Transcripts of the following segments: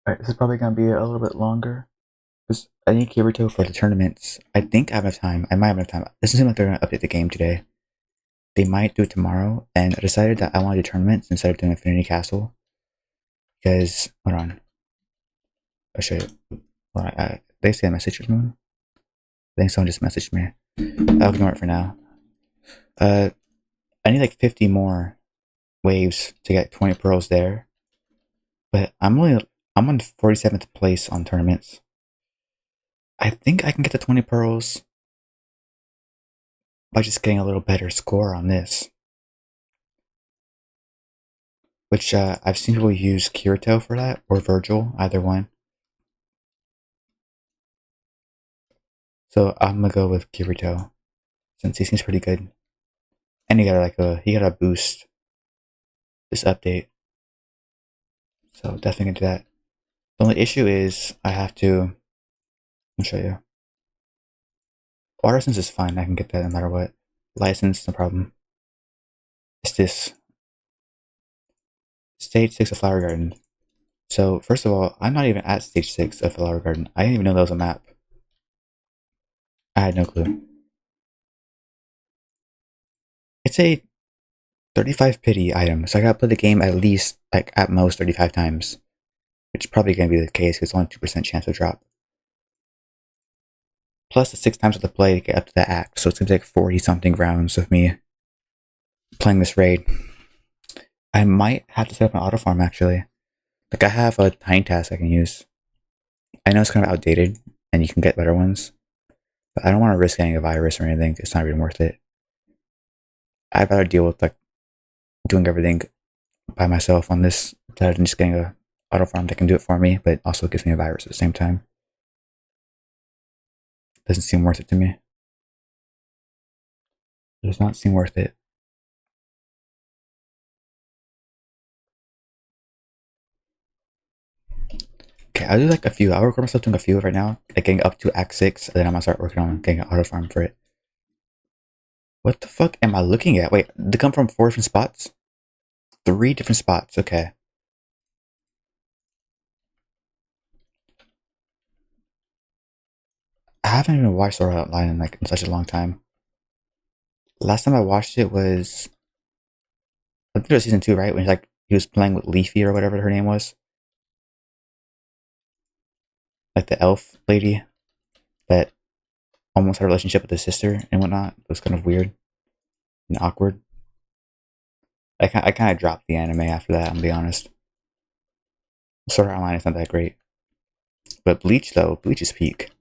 Alright, this is probably gonna be a little bit longer. Because I need Kirito for the tournaments. I think I have enough time. I might have enough time. It doesn't seem like they're gonna update the game today. They might do it tomorrow, and I decided that I want to do tournaments instead of doing Infinity Castle. Because, hold on. I'll show you. Hold on, they say a message or something? I think someone just messaged me. I'll ignore it for now. I need like 50 more waves to get 20 pearls there. But I'm on 47th place on tournaments. I think I can get the 20 pearls by just getting a little better score on this. Which I've seen people use Kirito for that, or Virgil, either one. So I'm gonna go with Kirito, since he seems pretty good. And he got a boost this update. So definitely gonna do that. The only issue is I have to, I'll show you. Water Sense is fine, I can get that no matter what. License, no problem. It's this. Stage 6 of Flower Garden. So, first of all, I'm not even at Stage 6 of Flower Garden. I didn't even know that was a map. I had no clue. It's a 35 pity item, so I gotta play the game at least, like, at most 35 times. Which is probably gonna be the case, because it's only 2% chance of drop. Plus the 6 times of the play to get up to the act, so it's gonna take 40 something rounds of me playing this raid. I might have to set up an auto farm actually. Like, I have a tiny task I can use. I know it's kind of outdated, and you can get better ones, but I don't want to risk getting a virus or anything. It's not even worth it. I'd rather deal with like doing everything by myself on this rather than just getting a auto farm that can do it for me, but also gives me a virus at the same time. Doesn't seem worth it to me. It does not seem worth it. Okay, I'll do like a few. I'll record myself doing a few right now, like getting up to Act 6, and then I'm gonna start working on getting an auto farm for it. What the fuck am I looking at? Wait, they come from 4 different spots? 3 different spots, okay. I haven't even watched Sword Art Online in such a long time. Last time I watched it was, I think it was season 2, right? When he was playing with Leafy or whatever her name was, like the elf lady that almost had a relationship with his sister and whatnot. It was kind of weird and awkward. I kind of dropped the anime after that. I'm gonna be honest. Sword Art Online is not that great, but Bleach though, Bleach is peak.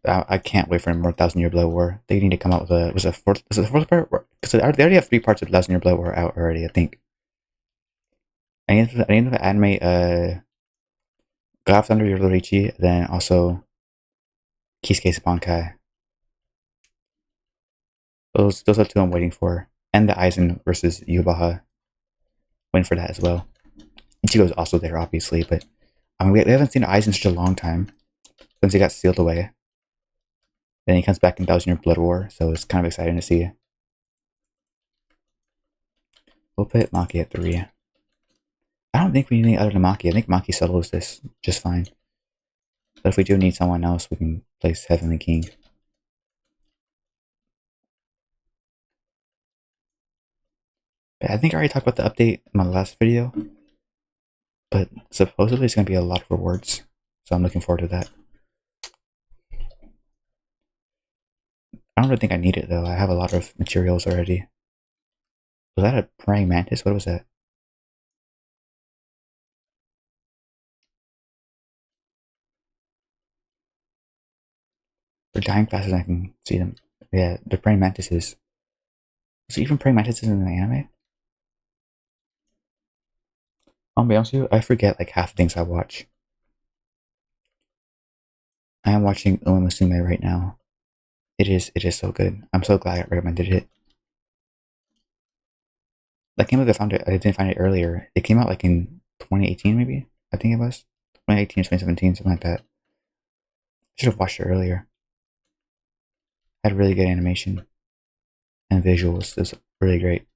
I can't wait for more Thousand Year Blood War. They need to come out with a was it the fourth part? Because they already have 3 parts of Thousand Year Blood War out already. I think. I need to anime God of Thunder Yororichi, then also Kisuke Bankai. Those are 2 I'm waiting for, and the Aizen versus Yubaha. Waiting for that as well. Ichigo's also there, obviously, but I mean, we haven't seen Aizen in such a long time since he got sealed away. Then he comes back in Thousand Year Blood War, so it's kind of exciting to see. We'll put Maki at 3. I don't think we need any other than Maki. I think Maki settles this just fine. But if we do need someone else, we can place Heavenly King. I think I already talked about the update in my last video, but supposedly it's going to be a lot of rewards, so I'm looking forward to that. I don't really think I need it though. I have a lot of materials already. Was that a praying mantis? What was that? They're dying faster than I can see them. Yeah, the praying mantises. Is it even praying mantises in the anime? I'll be honest with you, I forget like half the things I watch. I am watching Uma Musume right now. It is so good. I'm so glad I recommended it. That game, I found it. I didn't find it earlier. It came out like in 2018, maybe. I think it was 2018 or 2017, something like that. I should have watched it earlier. Had really good animation and visuals. It was really great.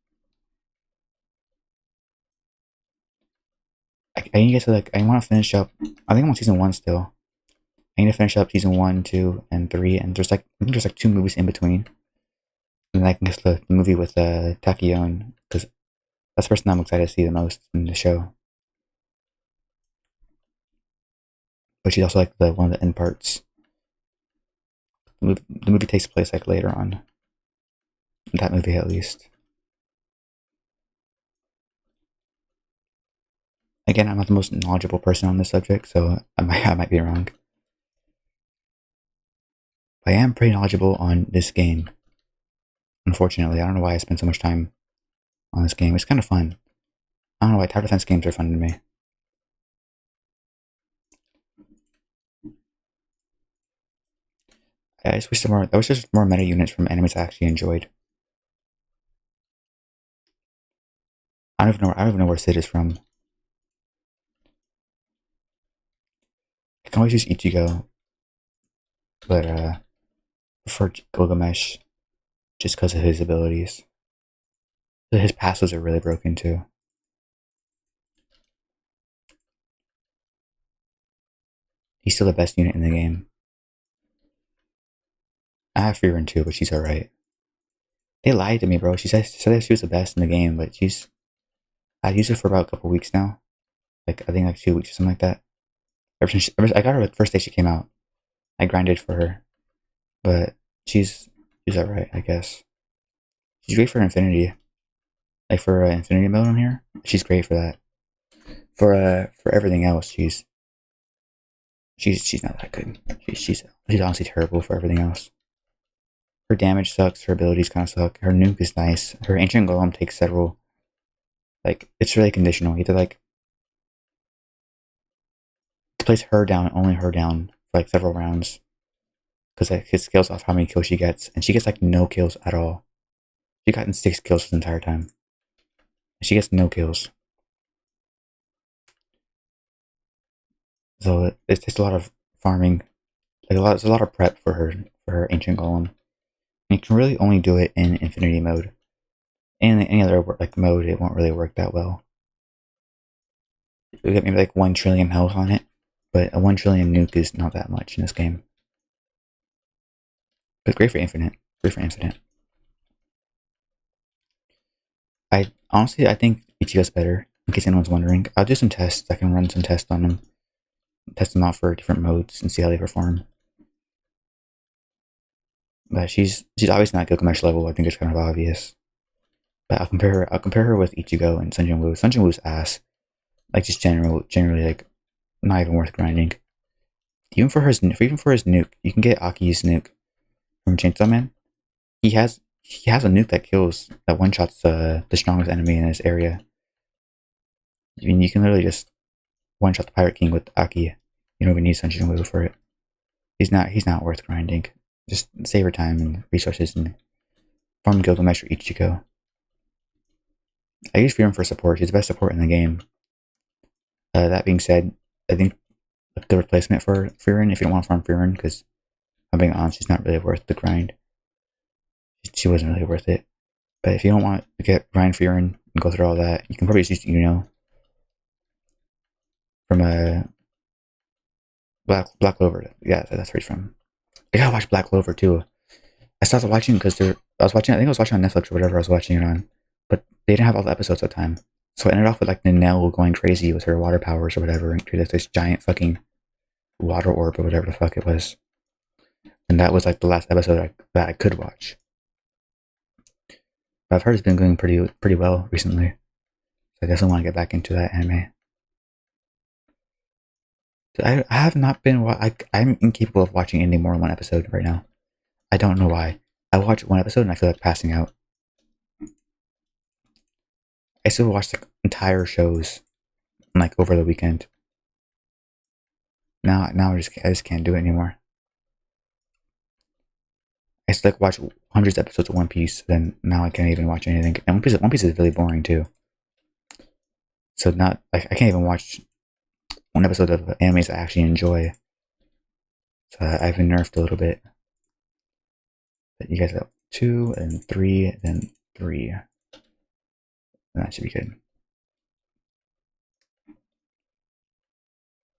I need to get to like I want to finish up. I think I'm on season 1 still. I need to finish up season 1, 2, and 3, and there's like I think there's like 2 movies in between. And then I can get the movie with Takiyon because that's the person I'm excited to see the most in the show. But she's also like the one of the end parts. The movie takes place like later on. That movie at least. Again, I'm not the most knowledgeable person on this subject, so I might be wrong. But I am pretty knowledgeable on this game. Unfortunately, I don't know why I spend so much time on this game. It's kind of fun. I don't know why tower defense games are fun to me. I just wish there was just more meta units from enemies I actually enjoyed. I don't even know where Sid is from. I can always use Ichigo, but prefer Gilgamesh just because of his abilities. His passives are really broken too. He's still the best unit in the game. I have Frieren too, but she's alright. They lied to me, bro. She said that she was the best in the game, but I've used her for about a couple weeks now. Like I think like 2 weeks or something like that. I got her the first day she came out. I grinded for her, but she's alright, I guess. She's great for Infinity, like for Infinity mode on here. She's great for that. For everything else, she's not that good. She's honestly terrible for everything else. Her damage sucks. Her abilities kind of suck. Her nuke is nice. Her ancient golem takes several. Like it's really conditional. Either like place her down, only her down for like several rounds, because like, it scales off how many kills she gets, and she gets like no kills at all. She gotten 6 kills this entire time. She gets no kills. So it takes a lot of farming, there's a lot of prep for her ancient golem. And you can really only do it in infinity mode. In any other like mode, it won't really work that well. You get maybe like 1 trillion health on it, but a 1 trillion nuke is not that much in this game. But great for infinite. Great for infinite. I honestly I think Ichigo's better. In case anyone's wondering, I'll do some tests. I can run some tests on them, test them out for different modes, and see how they perform. But she's obviously not Gilgamesh level. I think it's kind of obvious. But I'll compare her with Ichigo and Sun Jin-woo. Sun Jin-woo's ass. Like just generally like not even worth grinding. Even for his nuke, you can get Aki's nuke from Chainsaw Man. He has a nuke that kills that one shots the strongest enemy in his area. I mean, you can literally just one shot the Pirate King with Aki. You don't even need Sun Jin-woo for it. He's not worth grinding. Just save your time and resources and farm Gilgamesh or Ichigo. I use Frieren for support. She's the best support in the game. That being said, I think the replacement for Frieren, if you don't want to farm Frieren, because I'm being honest, she's not really worth the grind. She wasn't really worth it. But if you don't want to get grind Frieren and go through all that, you can probably just use from a Black Clover. Yeah, that's where he's from. I gotta watch Black Clover too. I stopped watching because I think I was watching on Netflix or whatever I was watching it on, but they didn't have all the episodes at the time. So it ended off with like Ninel going crazy with her water powers or whatever and created this giant fucking water orb or whatever the fuck it was. And that was like the last episode that I could watch. But I've heard it's been going pretty well recently. So I definitely want to get back into that anime. I have not been. I'm incapable of watching any more than one episode right now. I don't know why. I watch one episode and I feel like passing out. I still watch like entire shows like over the weekend. Now I just can't do it anymore. I used to like watch hundreds of episodes of One Piece, then now I can't even watch anything. And One Piece is really boring too. So not like I can't even watch one episode of animes I actually enjoy. So I've been nerfed a little bit. But you guys got 2 and 3, then 3. And that should be good.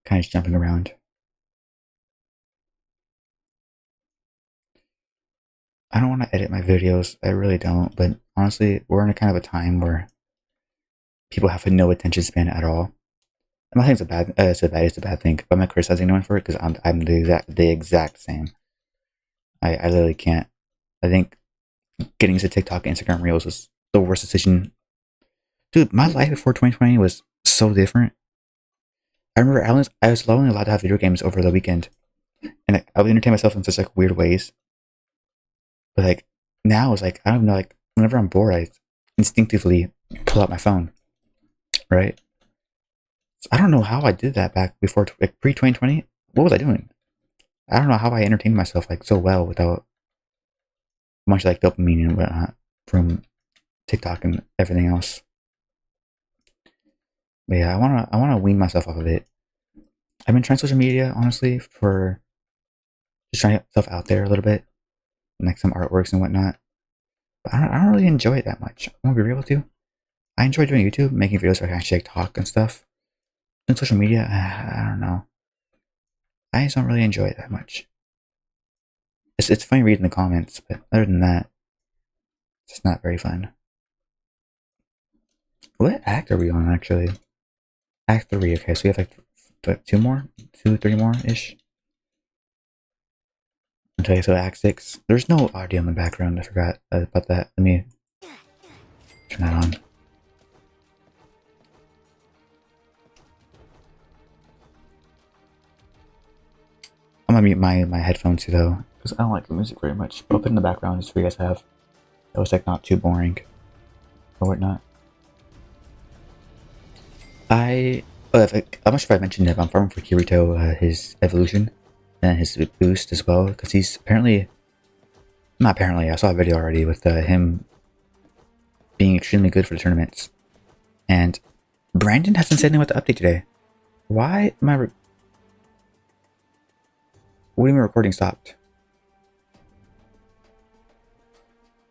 kind of jumping around. I don't want to edit my videos. I really don't. But honestly, we're in a kind of a time where people have no attention span at all. I'm not saying it's a bad thing, but I'm not criticizing anyone for it because I'm the exact same. I literally can't. I think getting into TikTok and Instagram Reels was the worst decision. Dude, my life before 2020 was so different. I remember I was only allowed to have video games over the weekend, and I would entertain myself in such like weird ways. But like now, it's like I don't know. Like whenever I'm bored, I instinctively pull out my phone, right? So I don't know how I did that back before like pre 2020. What was I doing? I don't know how I entertained myself like so well without much like dopamine and whatnot from TikTok and everything else. But yeah, I wanna wean myself off of it. I've been trying social media honestly for just trying to get myself out there a little bit, like some artworks and whatnot. But I don't really enjoy it that much. I want to be real with you. I enjoy doing YouTube, making videos where I can actually talk and stuff. On social media, I don't know. I just don't really enjoy it that much. It's funny reading the comments, but other than that, it's just not very fun. What act are we on actually? Act 3, okay, so we have like 3 more ish. Okay, so Act 6. There's no audio in the background, I forgot about that. Let me turn that on. I'm gonna mute my headphones too though, because I don't like the music very much. But I'll put it in the background just so you guys have. That was like not too boring or whatnot. I'm not sure if I mentioned it, but I'm farming for Kirito, his evolution, and his boost as well, because he's apparently, not apparently, I saw a video already with him being extremely good for the tournaments. And Brandon hasn't said anything about the update today. Why am I... What do you mean recording stopped?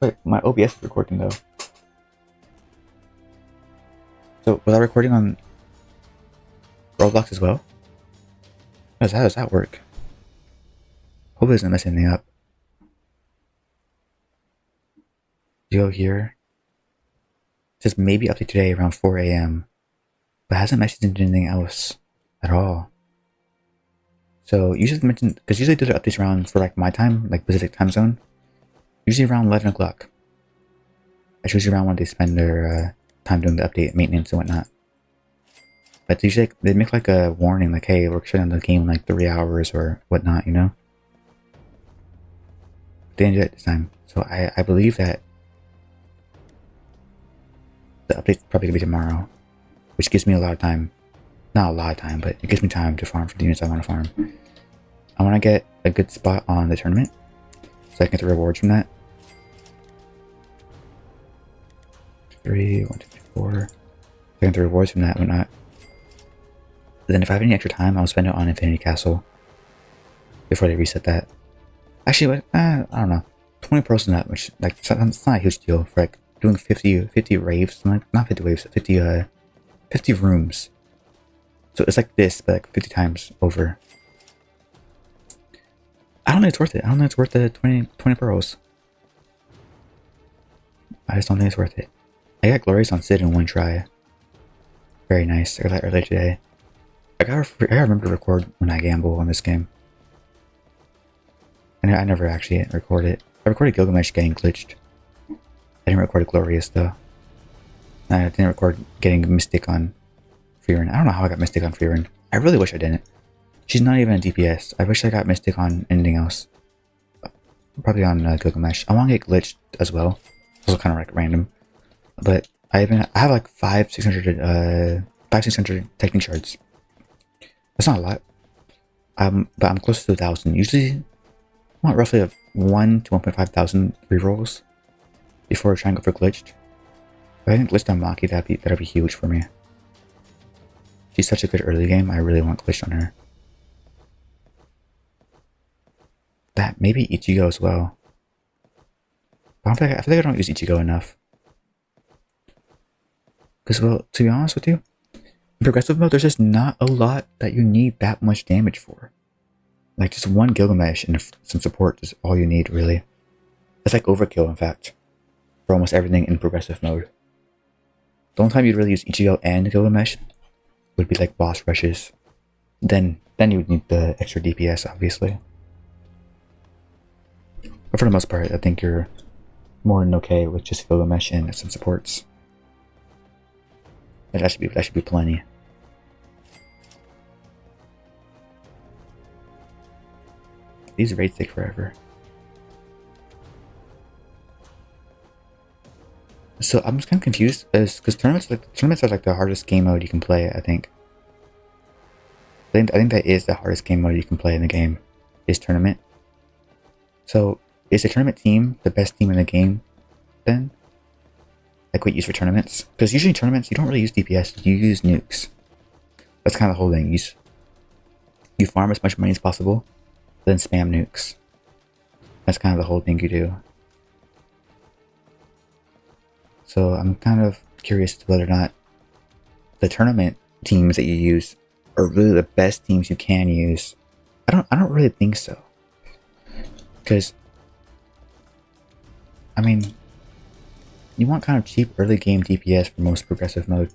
Wait, my OBS is recording though. So, was I recording on Roblox as well? How does that work? Hope it doesn't mess anything up. You go here. It says maybe update today around 4 a.m. But hasn't mentioned anything else at all. So usually mention, because usually do the updates around for like my time, like Pacific time zone. Usually around 11 o'clock. That's usually around when they spend their time doing the update, maintenance and whatnot. But usually they make like a warning, like, hey, we're shutting down the game in like 3 hours or whatnot, you know? They didn't do it this time. So I believe that the update's probably gonna be tomorrow, which gives me a lot of time. Not a lot of time, but it gives me time to farm for the units I want to farm. I want to get a good spot on the tournament, so I can get the rewards from that. 3, 1, 2, 3, 4. So I can get the rewards from that and whatnot. But then if I have any extra time, I'll spend it on Infinity Castle before they reset that. Actually, I don't know. 20 pearls in that, which like it's not a huge deal for like doing 50 raves, like not 50 waves, 50 rooms. So it's like this, but like 50 times over. I don't think it's worth it. I don't think it's worth the 20 pearls. I just don't think it's worth it. I got Glorious on Sid in one try. Very nice. I got that earlier today. I gotta remember to record when I gamble on this game. And I never actually record it. I recorded Gilgamesh getting glitched. I didn't record Glorious though. And I didn't record getting Mystic on Fearin. I don't know how I got Mystic on Fearin. I really wish I didn't. She's not even a DPS. I wish I got Mystic on anything else. Probably on Gilgamesh. I want to get glitched as well. It's also kind of like random. But I have like 600 technique shards. That's not a lot. But I'm close to 1,000. Usually, I want roughly 1 to 1.5 thousand rerolls before trying to go for glitched. If I can glitch on Maki, that'd be huge for me. She's such a good early game. I really want glitched on her. That maybe Ichigo as well. But I feel like I don't use Ichigo enough. Because, well, to be honest with you, In progressive mode, there's just not a lot that you need that much damage for. Like just one Gilgamesh and some support is all you need, really. It's like overkill, in fact, for almost everything in progressive mode. The only time you'd really use Ichigo and Gilgamesh would be like boss rushes. Then you would need the extra DPS, obviously. But for the most part, I think you're more than okay with just Gilgamesh and some supports. And that should be plenty. These raids take forever. So I'm just kind of confused, because tournaments are like the hardest game mode you can play. I think that is the hardest game mode you can play in the game, is tournament. So is the tournament team the best team in the game then? Like what you use for tournaments? Because usually in tournaments you don't really use DPS, you use nukes. That's kind of the whole thing. You farm as much money as possible, then spam nukes. That's kind of the whole thing you do. So I'm kind of curious as to whether or not the tournament teams that you use are really the best teams you can use. I don't really think so. Because I mean, you want kind of cheap early game DPS for most progressive mode.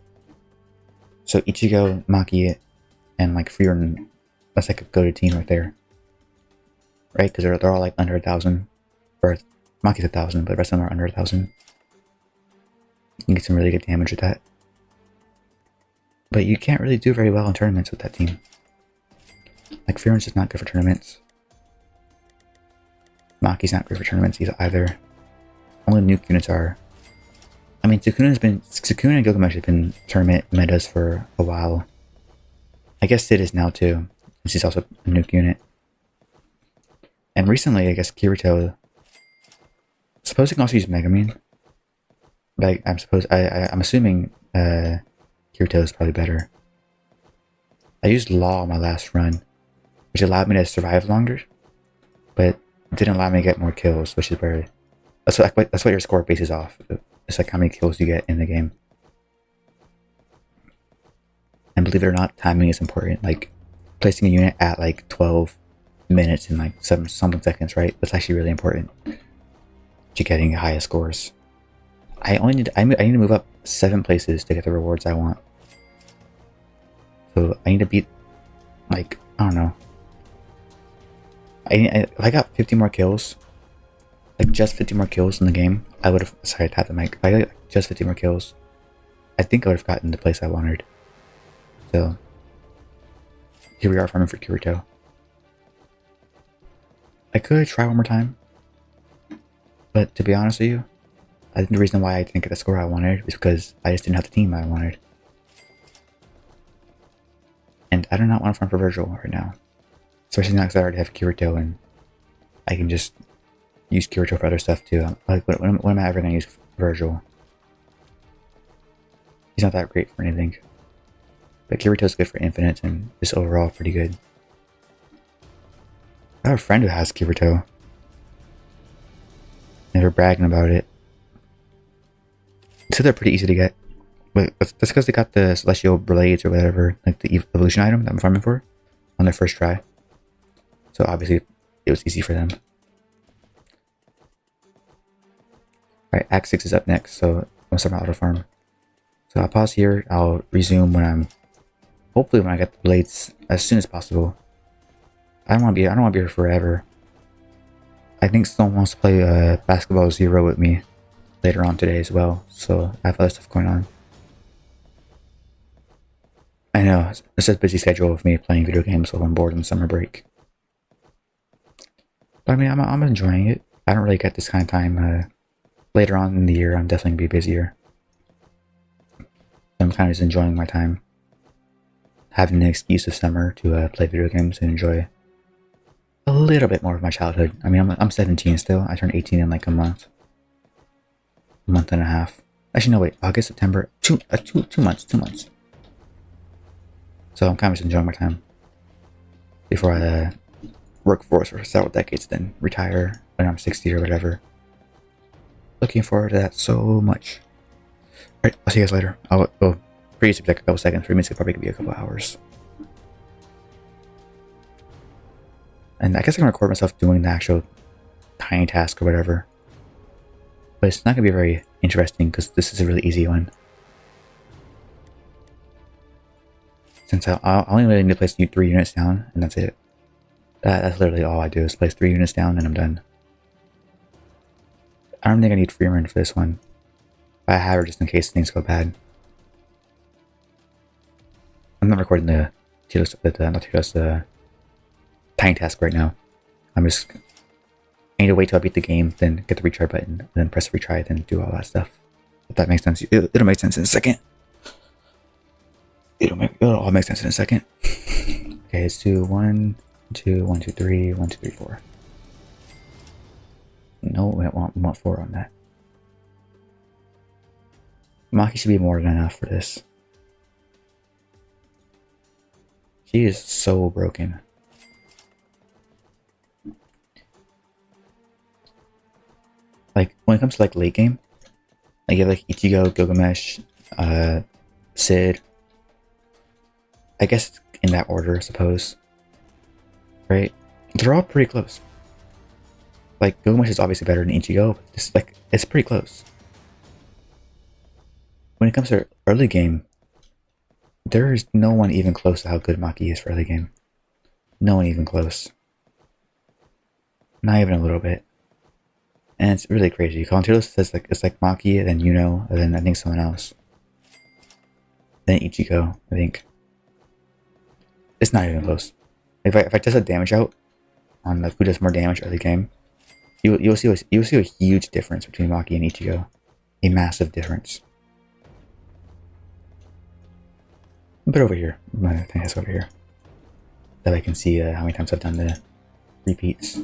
So Ichigo, Maki, and like Frieren, that's like a go-to team right there. Right? Because they're all like under 1,000. Or Maki's 1,000, but the rest of them are under 1,000. You can get some really good damage with that. But you can't really do very well in tournaments with that team. Like Frieren's just not good for tournaments. Maki's not great for tournaments either. Only nuke units are. I mean, Sukuna and Gilgamesh have been tournament metas for a while. I guess Sid is now too, since he's also a nuke unit. And recently, I guess Kirito. Suppose you can also use Megumin. But I'm assuming Kirito is probably better. I used Law on my last run, which allowed me to survive longer, but didn't allow me to get more kills, which is where that's what your score bases off. It's like how many kills you get in the game. And believe it or not, timing is important. Like placing a unit at like 12 minutes and like something seconds, right? That's actually really important to getting highest scores. I need to move up 7 places to get the rewards I want. So I need to beat, like, I don't know. If I got 50 more kills, like just 50 more kills in the game, I would have. Sorry, I tapped the mic. If I got just 50 more kills, I think I would have gotten the place I wanted. So here we are farming for Kirito. I could try one more time, but to be honest with you, I think the reason why I didn't get the score I wanted is because I just didn't have the team I wanted. And I do not want to farm for Virgil right now. Especially now because I already have Kirito and I can just use Kirito for other stuff too. Like, when am I ever going to use Virgil? He's not that great for anything. But Kirito's good for infinites and just overall pretty good. I have a friend who has Kirito. Never bragging about it. So they're pretty easy to get. But that's because they got the Celestial Blades or whatever, like the evolution item that I'm farming for, on their first try. So obviously, it was easy for them. Alright, Act 6 is up next, so I'm gonna start my auto farm. So I'll pause here, I'll resume hopefully when I get the blades as soon as possible. I don't want to be here forever. I think someone wants to play Basketball Zero with me later on today as well, so I have other stuff going on. I know, it's a busy schedule of me playing video games while I'm bored on summer break. But I mean, I'm enjoying it. I don't really get this kind of time. Later on in the year, I'm definitely going to be busier. I'm kind of just enjoying my time. Having an excuse of summer to play video games and enjoy a little bit more of my childhood. I mean, I'm 17 still. I turned 18 in like a month. A month and a half. Actually, no, wait. August, September. 2 months. 2 months. So I'm kind of just enjoying my time. Before I work for several decades, then retire when I'm 60 or whatever. Looking forward to that so much. Alright, I'll see you guys later. used to be like a couple seconds. 3 minutes could probably be a couple hours. And I guess I can record myself doing the actual tiny task or whatever. But it's not going to be very interesting because this is a really easy one. Since I only really need to place 3 units down, and that's it. That's literally all I do is place 3 units down and I'm done. I don't think I need Freeman for this one. But I have her just in case things go bad. I'm not recording the tiny task right now. I need to wait till I beat the game, then get the retry button, then press retry, then do all that stuff. If that makes sense, it'll make sense in a second. It'll all make sense in a second. Okay, let's do 1, 2, 1, 2, 3, 1, 2, 3, 4. No, we want 4 on that. Maki should be more than enough for this. She is so broken. Like, when it comes to like late game, like you have like Ichigo, Gilgamesh, Sid. I guess it's in that order, I suppose. Right? They're all pretty close. Like, Gilgamesh is obviously better than Ichigo, but it's pretty close. When it comes to early game, there is no one even close to how good Maki is for early game. No one even close. Not even a little bit. And it's really crazy. Contilos says like it's like Maki, then Yuno, and then I think someone else. Then Ichigo, I think. It's not even close. If I test the damage out on like who does more damage early game, you'll see a huge difference between Maki and Ichigo. A massive difference. But over here, my thing is over here. That I can see how many times I've done the repeats.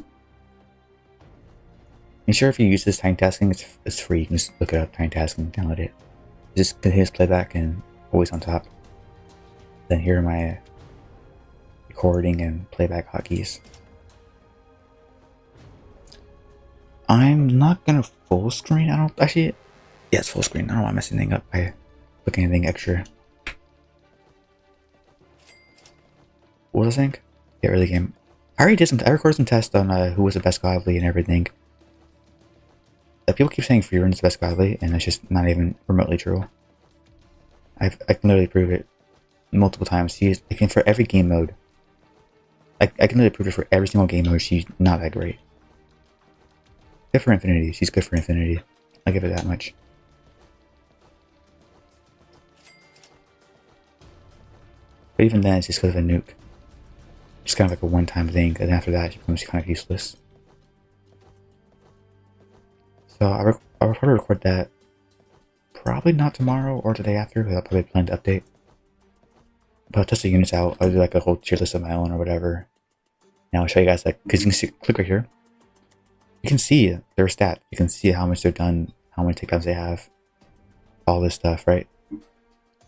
And sure, if you use this tiny tasking, it's free. You can just look it up, tiny tasking, download it. Just continuous playback and always on top. Then here are my recording and playback hotkeys. I'm not gonna full screen. I don't actually. Yeah, it's full screen. I don't want to mess anything up by looking at anything extra. What was I saying? Yeah, early game. I recorded some tests on who was the best godly and everything. People keep saying Freerun is the best godly, and it's just not even remotely true. I can literally prove it multiple times. I can for every game mode. I can literally prove it for every single game mode. She's not that great. Good for Infinity. She's good for Infinity. I'll give it that much. But even then, it's just because of a nuke. It's kind of like a one-time thing, and after that, she becomes kind of useless. So I'll probably record that probably not tomorrow or the day after, because I'll probably plan to update. But I'll test the units out. I'll do like a whole tier list of my own or whatever. And I'll show you guys like, because you can see, click right here. You can see their stat. You can see how much they're done, how many takedowns they have, all this stuff, right?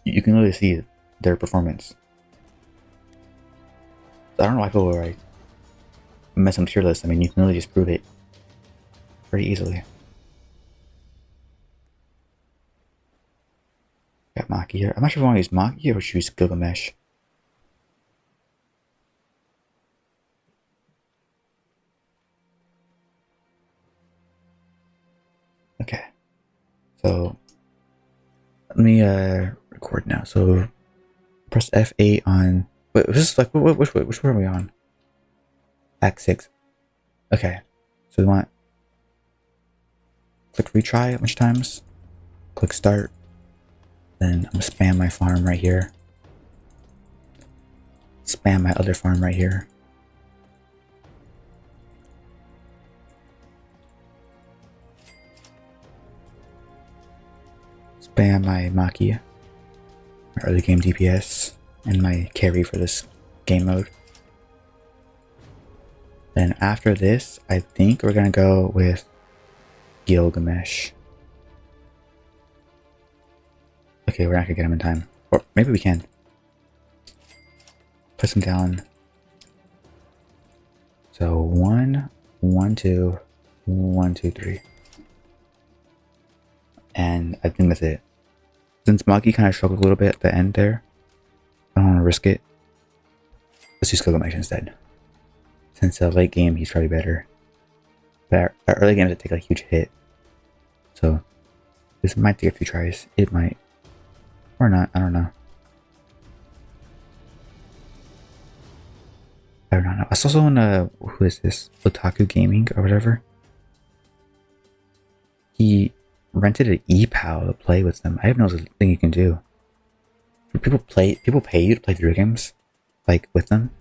You can really see their performance. So I don't know why people are like mess up tier lists. I mean, you can really just prove it pretty easily. Got Maki here. I'm not sure if I want to use Maki or choose Gilgamesh. Okay. So let me record now. So press F8 on. Wait, was this like which one are we on? Act 6. Okay. So we want click retry a bunch of times. Click start. Then I'm gonna spam my farm right here. Spam my other farm right here. Spam my Maki, my early game DPS, and my carry for this game mode. Then after this, I think we're gonna go with Gilgamesh. Okay, we're not gonna get him in time. Or maybe we can. Put him down. So 1, 1, 2, 1, 2, 3. And I think that's it. Since Maki kind of struggled a little bit at the end there, I don't want to risk it. Let's use Gilgamesh instead. Since late game, he's probably better. But our early games that take like a huge hit. So this might take a few tries. It might. Or not. I don't know. I don't know. I saw someone, who is this? Otaku Gaming or whatever. He rented an e-pal to play with them. I didn't know it was a thing you can do. People pay you to play video games, like, with them.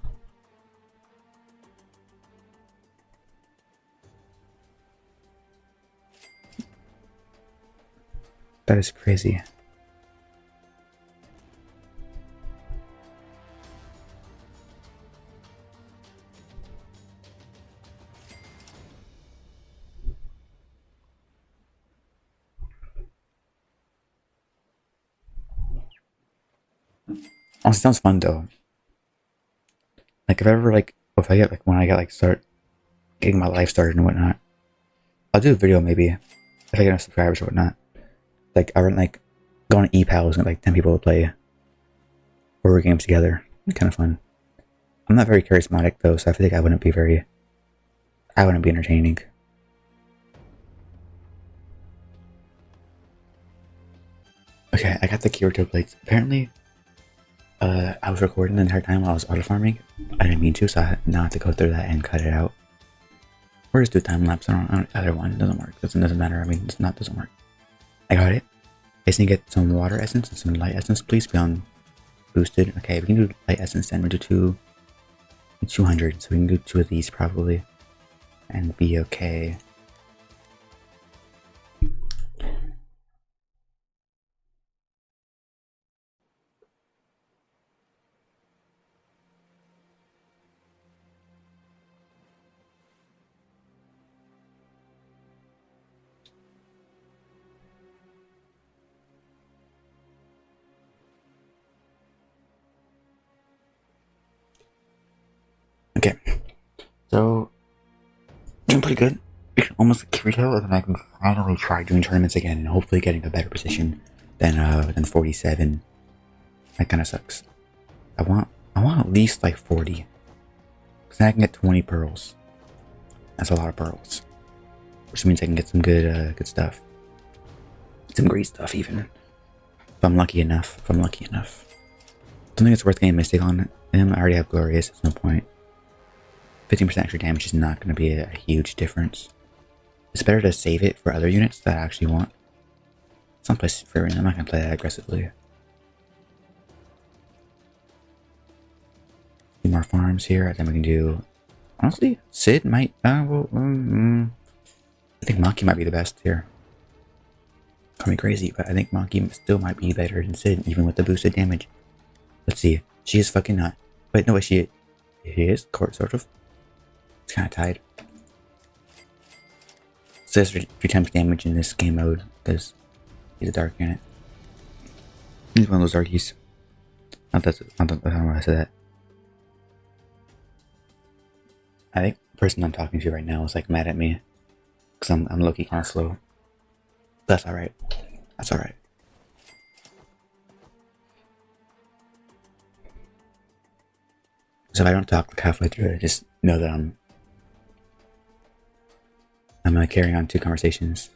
That is crazy. Honestly, sounds fun though. Like if I ever if I get when I get start getting my life started and whatnot, I'll do a video maybe if I get enough subscribers or whatnot. Like I run go on e-pals and 10 people to play horror games together. Kind of fun. I'm not very charismatic though, so I feel like I wouldn't be entertaining. Okay, I got the Kirito plates. Apparently, I was recording the entire time while I was auto farming. I didn't mean to, so I now have to go through that and cut it out. Or just do a time lapse. Either one doesn't work. Doesn't matter. I mean, doesn't work. I got it. I just need to get some water essence and some light essence. Please be on boosted. Okay, we can do light essence then. We'll do 200, so we can do 2 of these probably, and be okay. Okay, so doing pretty good. Almost like Kirito, and then I can finally try doing tournaments again and hopefully getting a better position than 47. That kind of sucks. I want at least 40, because then I can get 20 pearls. That's a lot of pearls, which means I can get some good stuff, some great stuff even. If I'm lucky enough. Don't think it's worth getting a mistake on him. I already have glorious. It's no point. 15% extra damage is not going to be a huge difference. It's better to save it for other units that I actually want. Someplace for I'm not going to play that aggressively. Few more farms here. Then we can do. Honestly, Sid might. I think Maki might be the best here. Call me crazy, but I think Maki still might be better than Sid, even with the boosted damage. Let's see. She is fucking not. Wait, no, she is. Sort of. It's kind of tied. It says 3 times damage in this game mode because he's a dark unit. He's one of those darkies. I don't know why I said that. I think the person I'm talking to right now is mad at me because I'm low-key kind of slow. That's alright. That's alright. So if I don't talk halfway through it, just know that I'm carrying on 2 conversations.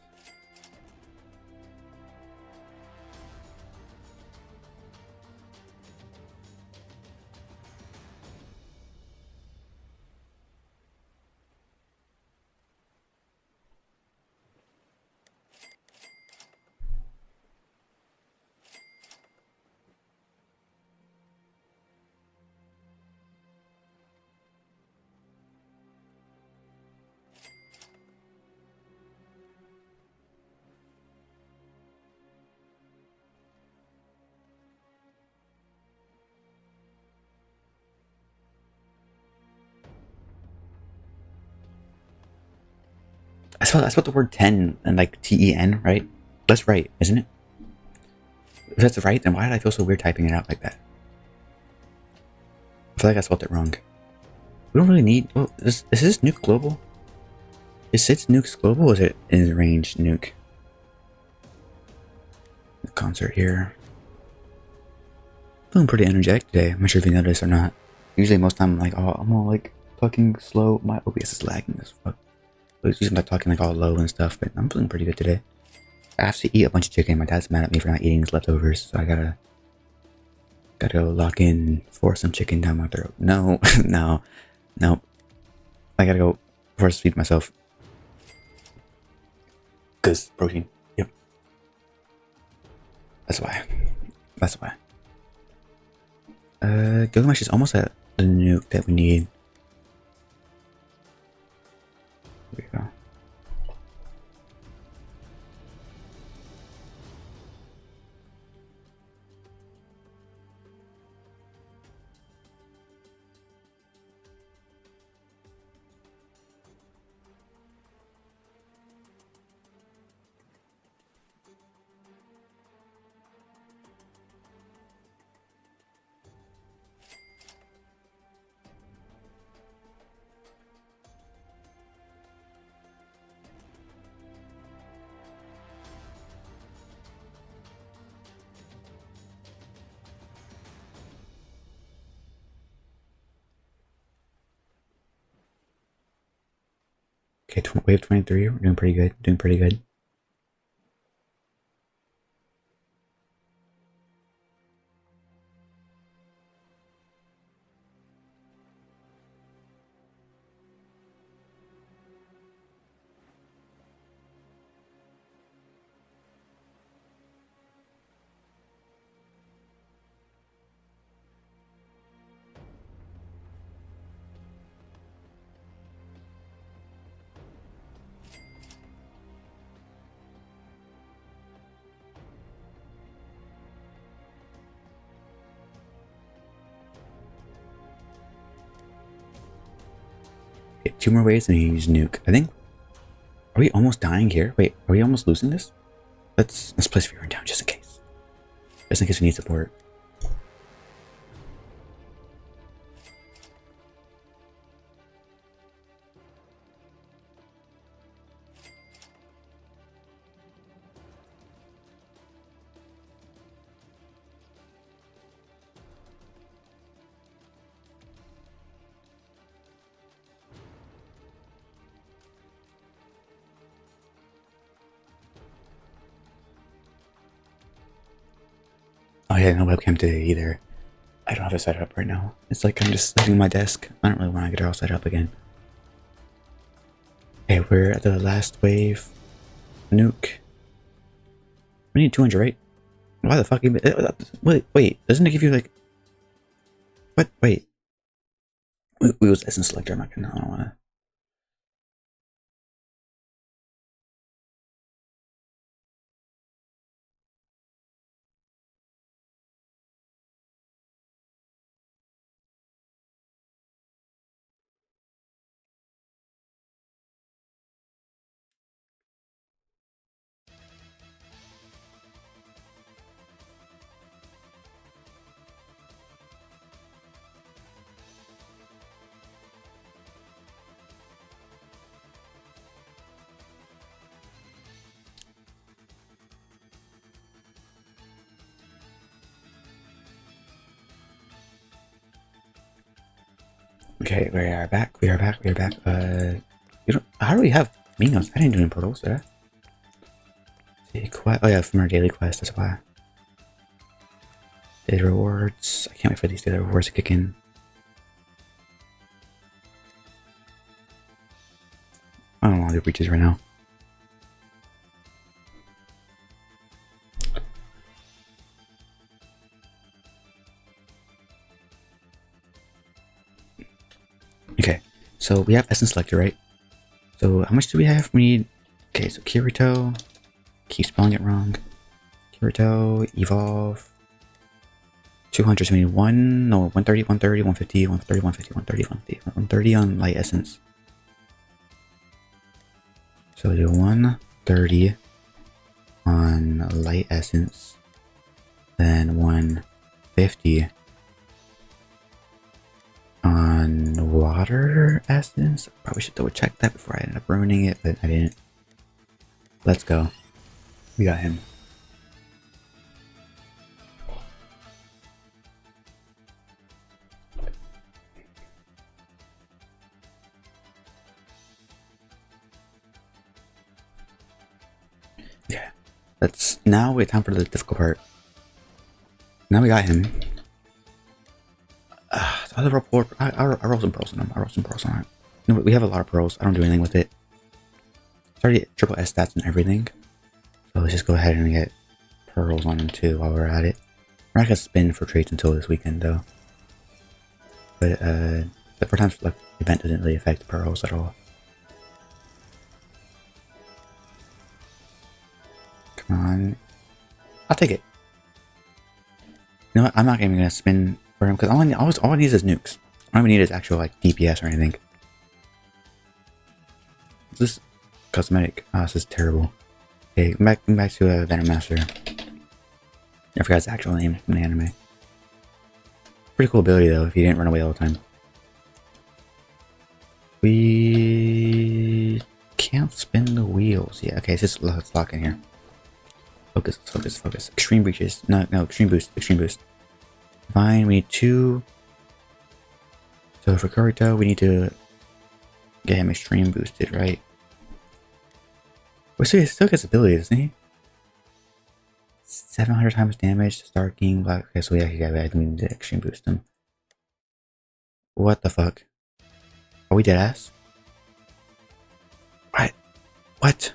I spelled the word 10 and TEN, right? That's right, isn't it? If that's right, then why did I feel so weird typing it out like that? I feel like I spelled it wrong. We don't really need. Oh, is this nuke global? Is Sid's nukes global or is it in range nuke? The concert here. Feeling pretty energetic today. I'm not sure if you noticed or not. Usually most time I'm like, oh, I'm all like fucking slow. My OBS is lagging as fuck. So it's usually like talking like all low and stuff, but I'm feeling pretty good today. I have to eat a bunch of chicken. My dad's mad at me for not eating his leftovers, so I gotta go lock in and force some chicken down my throat. No, no. I gotta go force feed myself. Cause protein. Yep. That's why. That's why. Gilgamesh is almost at the nuke that we need. Here we go. Okay, wave 23. We're doing pretty good. Doing pretty good. Okay, 2 more waves and we use nuke. I think. Are we almost dying here? Wait, are we almost losing this? Let's place Fear down just in case. Just in case we need support. Oh yeah, no webcam today either. I don't have it set up right now. It's like I'm just sitting at my desk. I don't really want to get it all set up again. Okay, we're at the last wave. Nuke. We need 200, right? Why the fuck even... Wait, doesn't it give you like... What? Wait. We use essence selector, I'm not gonna... I don't wanna... Okay, we are back. We are back. You don't... How do we have minions? I didn't do any portals, did I? See, quest... Oh yeah, from our daily quest, that's why. Daily rewards. I can't wait for these daily rewards to kick in. I don't want to do breaches right now. Okay, so we have essence selector, right? So how much do we have? We need... Okay, so Kirito. Keep spelling it wrong. Kirito, evolve. 200, so we need 130, 130, 150, 130, 150, 130, 150, 130 on light essence. So we do 130 on light essence, then 150 on water essence. Probably should double check that before I end up ruining it, but I didn't. Let's go. We got him. Let's now wait time for the difficult part. Now we got him. I'll roll some pearls on him. I'll roll some pearls on him. You know what? We have a lot of pearls. I don't do anything with it. It's already triple S stats and everything. So let's just go ahead and get pearls on him too while we're at it. We're not gonna spin for traits until this weekend though. But the four times like event doesn't really affect the pearls at all. Come on. I'll take it. You know what? I'm not even gonna spin for him because all I need is nukes. I don't even need his actual like DPS or anything. This is cosmetic. Oh, this is terrible. Okay, back to Venom Master. I forgot his actual name from the anime. Pretty cool ability though, if he didn't run away all the time. We can't spin the wheels. Yeah, okay, let's lock in here. Focus, focus, focus. Extreme breaches. No, extreme boost, extreme boost. Fine, we need 2. So for Kirito, we need to get him extreme boosted, right? Well, so he still gets ability, doesn't he? 700 times damage, Starking, Black. Okay, so yeah, we need to extreme boost him. What the fuck? Are we dead ass? What? What?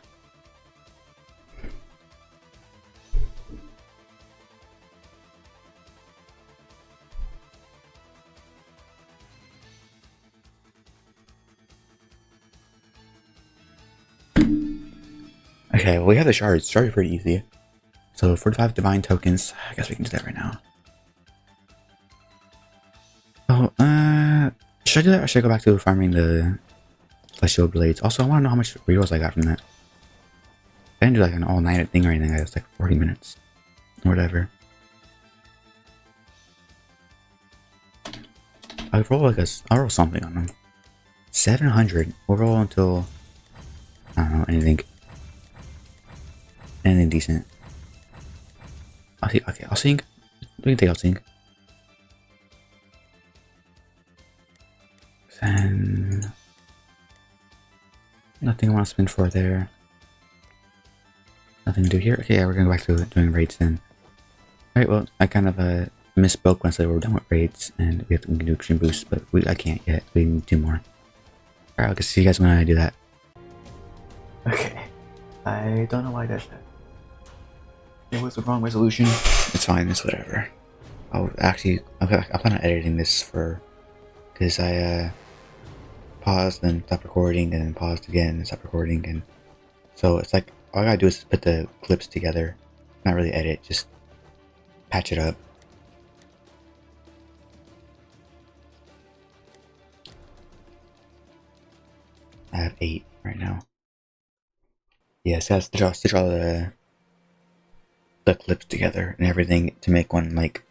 Okay, well we have the shards. Shards are pretty easy. So 45 divine tokens. I guess we can do that right now. Oh, should I do that or should I go back to farming the celestial blades? Also, I want to know how much rerolls I got from that. I didn't do like an all-night thing or anything. It was like 40 minutes. Or whatever. I'll roll something on them. 700. We'll roll until, I don't know, anything decent. I'll see. Okay, I'll sing. We can take out sing. Then nothing I want to spin for there. Nothing to do here. Okay, yeah, we're gonna go back to doing raids then. Alright, well, I kind of misspoke when I said we're done with raids and we can do extreme boosts, but I can't yet. We need 2 more. Alright, I'll see you guys when I do that. Okay. I don't know why I did that. It was the wrong resolution. It's fine, it's whatever. I'll plan on editing this because I paused and stopped recording and then paused again and stopped recording, and so it's like all I gotta do is put the clips together, not really edit, just patch it up. I have 8 right now. Yes, yeah, so I have to draw the clips together and everything to make one like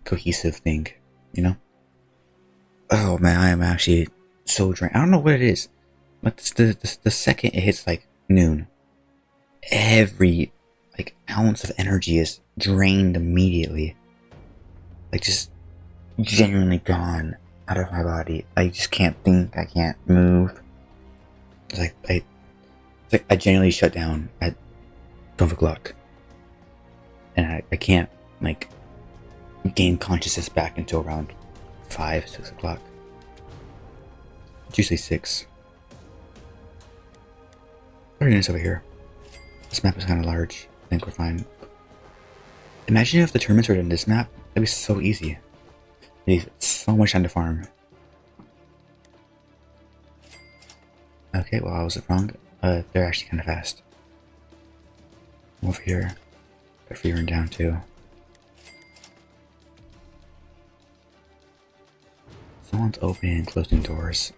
cohesive thing, you know? Oh man, I am actually so drained. I don't know what it is, but the second it hits like noon, every like ounce of energy is drained immediately. Like just genuinely gone out of my body. I just can't think. I can't move. It's like I genuinely shut down at 12 o'clock. And I can't, like, gain consciousness back until around 5, 6 o'clock. It's usually 6. 30 minutes over here. This map is kind of large. I think we're fine. Imagine if the tournaments were in this map. That'd be so easy. It'd be so much time to farm. Okay, well, I was wrong. They're actually kind of fast. Over here. They're fearing down too. Someone's opening and closing doors.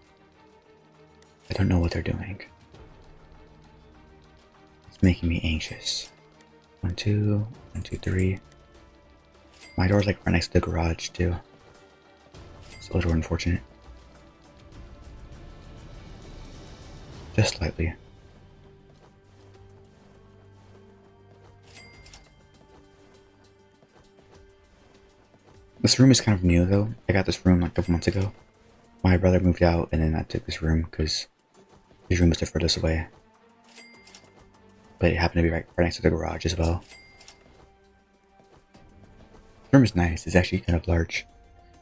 I don't know what they're doing. It's making me anxious. 1, 2, 1, 2, 3. My door's like right next to the garage too. It's a little unfortunate. Just slightly. This room is kind of new though. I got this room like a couple months ago. My brother moved out and then I took this room because his room was the furthest away. but it happened to be right next to the garage as well. The room is nice. It's actually kind of large.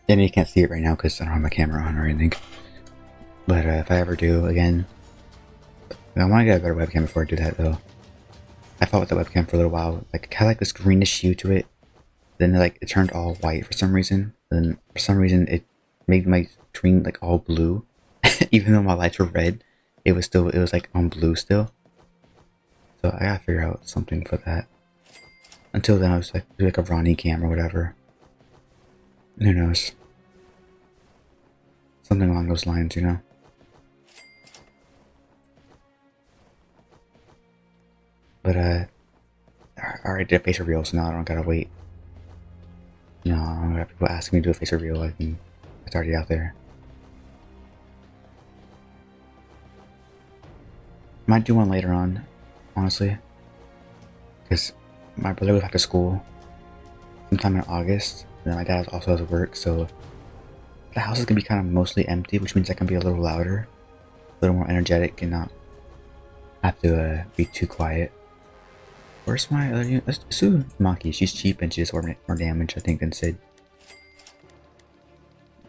I mean, you can't see it right now because I don't have my camera on or anything. But if I ever do again, I want to get a better webcam before I do that though. I fought with the webcam for a little while. Like, it had like this greenish hue to it. Then it turned all white for some reason. And then for some reason it made my screen like all blue. Even though my lights were red, it was like on blue still. So I gotta figure out something for that. Until then I was like, do like a Ronnie cam or whatever. Who knows? Something along those lines, you know? But I already did a face reveal, so now I don't gotta wait. No, I don't have people asking me to do a face reveal. It's already out there. Might do one later on, honestly. Because my brother goes back to school sometime in August. And then my dad also has work, so the house is gonna be kind of mostly empty, which means I can be a little louder, a little more energetic, and not have to be too quiet. Where's my other unit? Let's do Maki. She's cheap and she does more damage, I think, than Sid.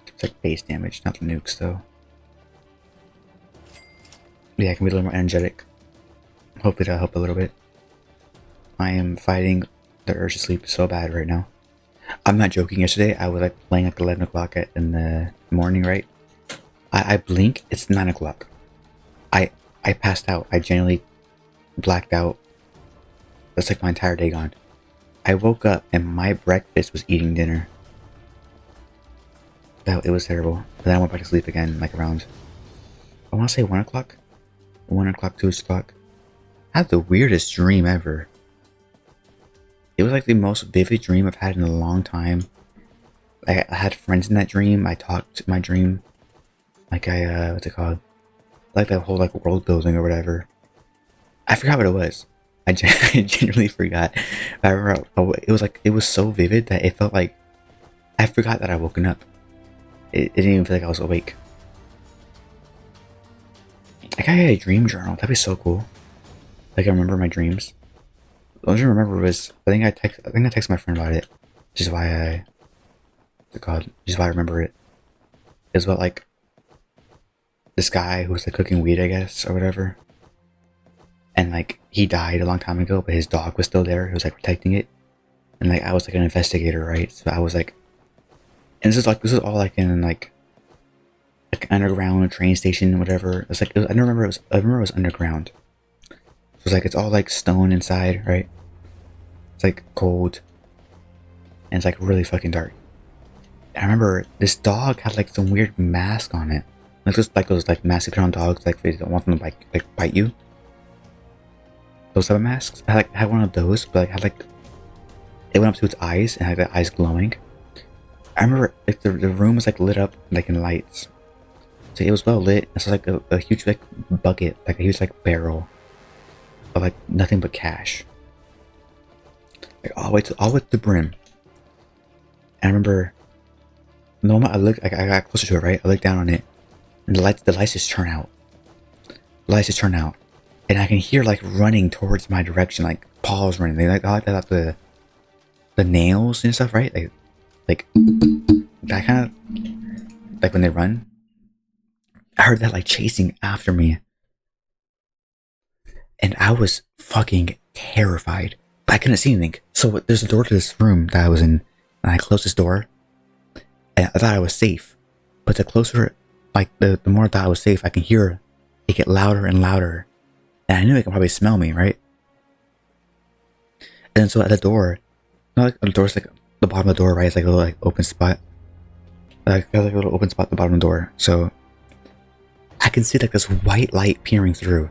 It's like base damage, not the nukes, though. Yeah, I can be a little more energetic. Hopefully that'll help a little bit. I am fighting the urge to sleep so bad right now. I'm not joking. Yesterday, I was like playing like 11 o'clock in the morning, right? I blink, it's 9 o'clock. I passed out. I genuinely blacked out. That's like my entire day gone. I woke up and my breakfast was eating dinner. It was terrible. But then I went back to sleep again, like around, I want to say 1 o'clock? 1 o'clock, 2 o'clock. I had the weirdest dream ever. It was like the most vivid dream I've had in a long time. I had friends in that dream. I talked in my dream. Like what's it called? Like that whole like world building or whatever. I forgot what it was. I genuinely forgot. I remember it was so vivid that it felt like I forgot that I woken up. It didn't even feel like I was awake. Like I had a dream journal. That'd be so cool. Like I remember my dreams. The only thing I remember was I think I texted my friend about it. Which is why which is why I remember it. It was about like this guy who was like cooking weed, I guess, or whatever. And like he died a long time ago, but his dog was still there. He was like protecting it. And like I was like an investigator, right? So I was like, and this is all like in like underground train station or whatever. It's like I remember it was underground. So it's like it's all like stone inside, right? It's like cold. And it's like really fucking dark. And I remember this dog had like some weird mask on it. Like those like masks you put on dogs, like they don't want them to like bite you. Those type of masks. I had one of those, but like had like it went up to its eyes and had the eyes glowing. I remember like the room was like lit up like in lights, so it was well lit. It's like a huge like bucket, like a huge like barrel of like nothing but cash, like all the way to the brim. And I remember the moment I got closer to it, right? I looked down on it, and the lights just turn out. The lights just turn out. And I can hear like running towards my direction, like paws running. They like the nails and stuff, right? Like that kind of like when they run. I heard that like chasing after me, and I was fucking terrified. But I couldn't see anything. So there's a door to this room that I was in, and I closed this door, and I thought I was safe. But the closer, like the more I thought I was safe, I can hear it get louder and louder. And I knew it could probably smell me, right? And so at the door, not like the door's like the bottom of the door, right? It's like a little like open spot. Like there's like a little open spot at the bottom of the door. So I can see like this white light peering through.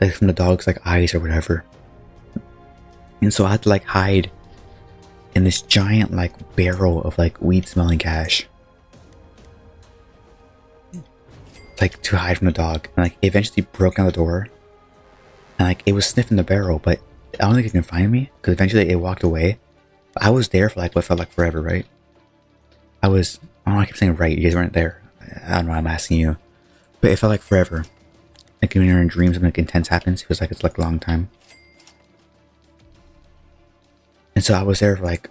Like from the dog's like eyes or whatever. And so I had to like hide in this giant like barrel of like weed smelling cash. Like to hide from the dog. And like eventually broke down the door. And like it was sniffing the barrel, but I don't think it can find me because eventually it walked away. But I was there for like what felt like forever, right? I don't know, I keep saying right, you guys weren't there. I don't know, I'm asking you. But it felt like forever. Like when you're in dreams and like intense happens, it was like it's like a long time. And so I was there for like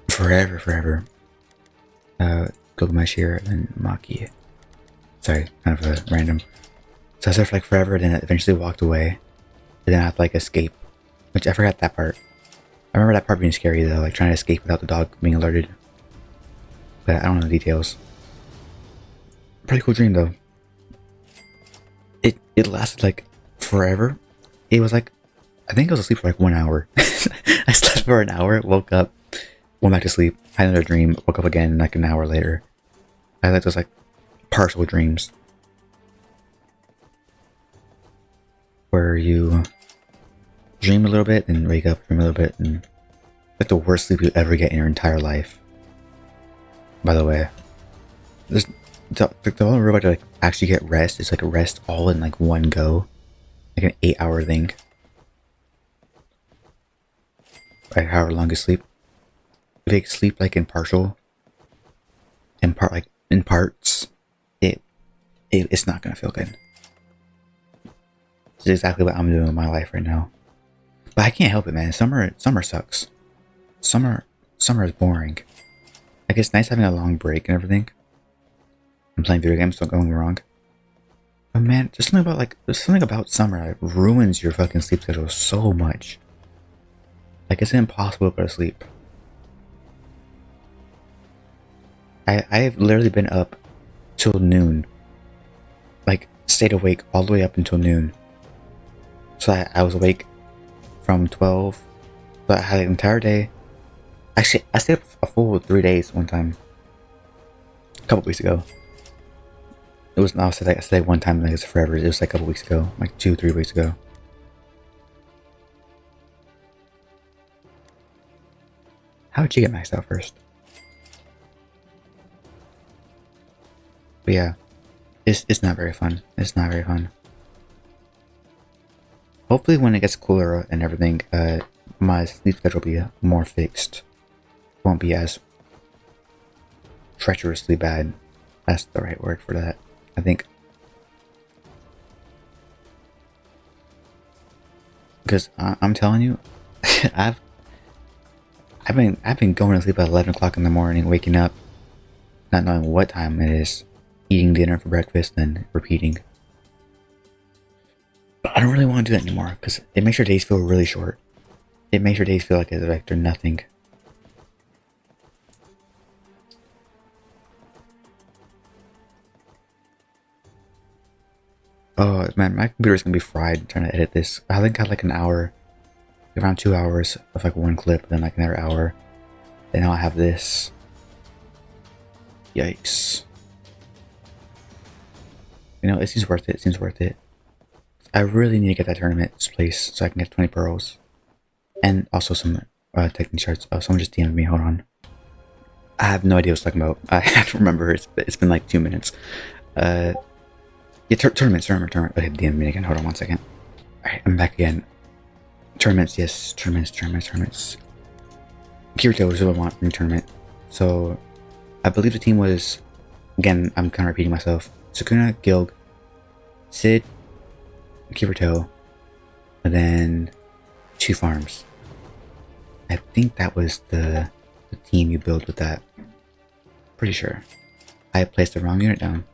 forever. Gilgamesh here, and then Maki. Sorry, kind of a random. So I was there for like forever, then eventually walked away. And then I had to like escape. Which I forgot that part. I remember that part being scary though, like trying to escape without the dog being alerted. But I don't know the details. Pretty cool dream though. It lasted like forever. It was like, I think I was asleep for like 1 hour. I slept for an hour, woke up, went back to sleep, had another dream, woke up again like an hour later. I had like those like partial dreams where you dream a little bit and wake up, dream a little bit, and like the worst sleep you ever get in your entire life. By the way, there's the only real way to like actually get rest is like rest all in like one go, like an 8-hour thing. Like however long you sleep. If you sleep like in partial, like in parts, it's not gonna feel good. It's exactly what I'm doing with my life right now. But I can't help it, man. Summer sucks. Summer is boring. Like it's nice having a long break and everything. And playing video games, don't get me wrong. But man, there's something about summer that ruins your fucking sleep schedule so much. Like it's impossible to go to sleep. I've literally been up till noon. Like stayed awake all the way up until noon. So I was awake from 12. But I had an entire day. Actually, I stayed up a full 3 days one time. A couple weeks ago. It was not I stayed one time like it's forever. It was like a couple weeks ago. Like 2-3 weeks ago. How would you get maxed out first? But yeah. It's not very fun. It's not very fun. Hopefully when it gets cooler and everything, my sleep schedule will be more fixed. Won't be as treacherously bad. That's the right word for that, I think. Because I'm telling you, I've been going to sleep at 11 o'clock in the morning, waking up, not knowing what time it is, eating dinner for breakfast, then repeating. But I don't really want to do that anymore because it makes your days feel really short. It makes your days feel like they're nothing. Oh man, my computer's gonna be fried trying to edit this. I think I had like an hour, around 2 hours of like one clip, then like another hour. Then now I have this. Yikes. You know, it seems worth it. It seems worth it. I really need to get that tournament place so I can get 20 pearls. And also some technique shards. Oh, someone just DM'd me. Hold on. I have no idea what I was talking about. I have to remember. It's been like 2 minutes. Yeah, tournament. Okay, DM'd me again. Hold on 1 second. Alright, I'm back again. Tournaments, yes. Tournaments. Kirito is what I want from the tournament. So, I believe the team was, again, I'm kind of repeating myself. Sukuna, Gilg, Sid, Kirito, and then 2 farms. I think that was the team you build with that. Pretty sure. I placed the wrong unit down.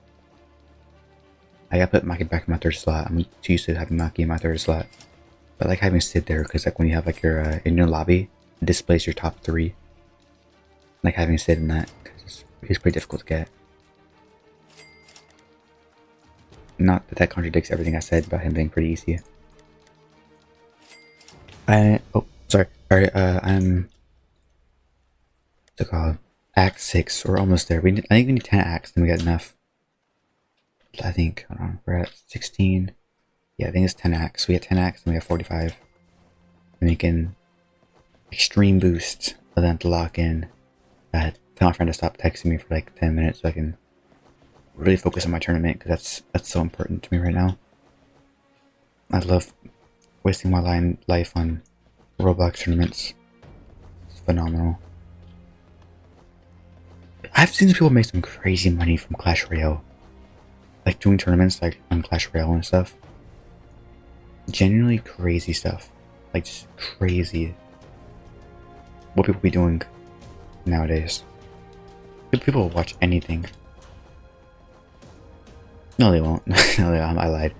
I gotta put Maki back in my 3rd slot. I'm too used to having Maki in my 3rd slot. But I like having Sid there because like when you have like your in your lobby, it displays your top 3. I like having Sid in that because he's pretty difficult to get. Not that contradicts everything I said about him being pretty easy. Oh, sorry. Alright, I'm... What's it called? Act 6. We're almost there. I think we need 10 acts, then we got enough. I think, hold on, we're at 16. Yeah, I think it's 10 acts. We have 10 acts, and we have 45. And we can extreme boost for them to lock in. Tell my friend to stop texting me for like 10 minutes so I can really focus on my tournament, because that's so important to me right now. I love wasting my life on Roblox tournaments. It's phenomenal. I've seen people make some crazy money from Clash Royale. Like doing tournaments like on Clash Royale and stuff. Genuinely crazy stuff. Like just crazy. what people be doing nowadays. People will watch anything. No, they won't. No, they won't. I lied.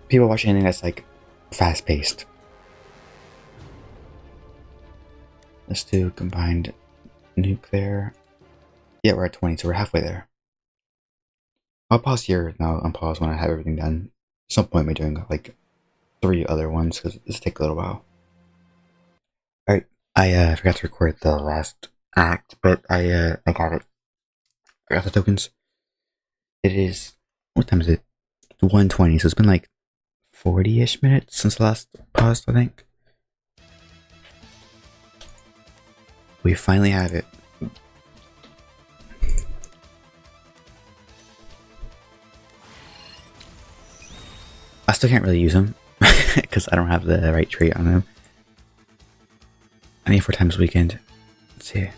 People watch anything that's like fast paced. Let's do combined nuclear. Yeah, we're at 20, so we're halfway there. I'll pause here now. Unpause when I have everything done. At some point, we're doing like 3 other ones because this take a little while. Alright, I forgot to record the last act, but I got it. I got the tokens. It is, what time is it? 1:20, so it's been like 40-ish minutes since the last pause, I think. We finally have it. I still can't really use them because I don't have the right trait on them. I need 4 times a weekend. Let's see.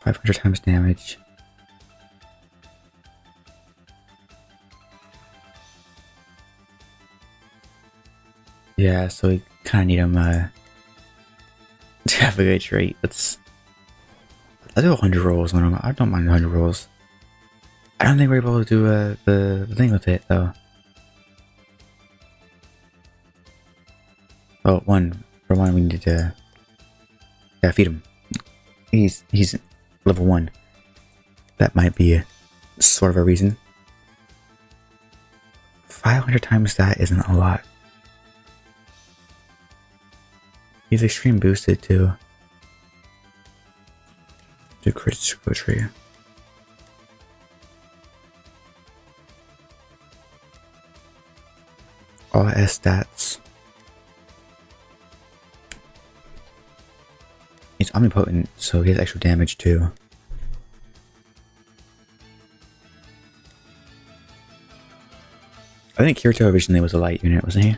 $500 times damage. Yeah, so we kind of need him to have a good trait. I'll do 100 rolls on him. I don't mind 100 rolls. I don't think we're able to do the thing with it though. Oh, for one, we need to feed him. He's level 1. That might be sort of a reason. 500 times that isn't a lot. He's extreme boosted too. Do critical tree. All S stats. He's omnipotent, so he has extra damage too. I think Kirito originally was a light unit, wasn't he?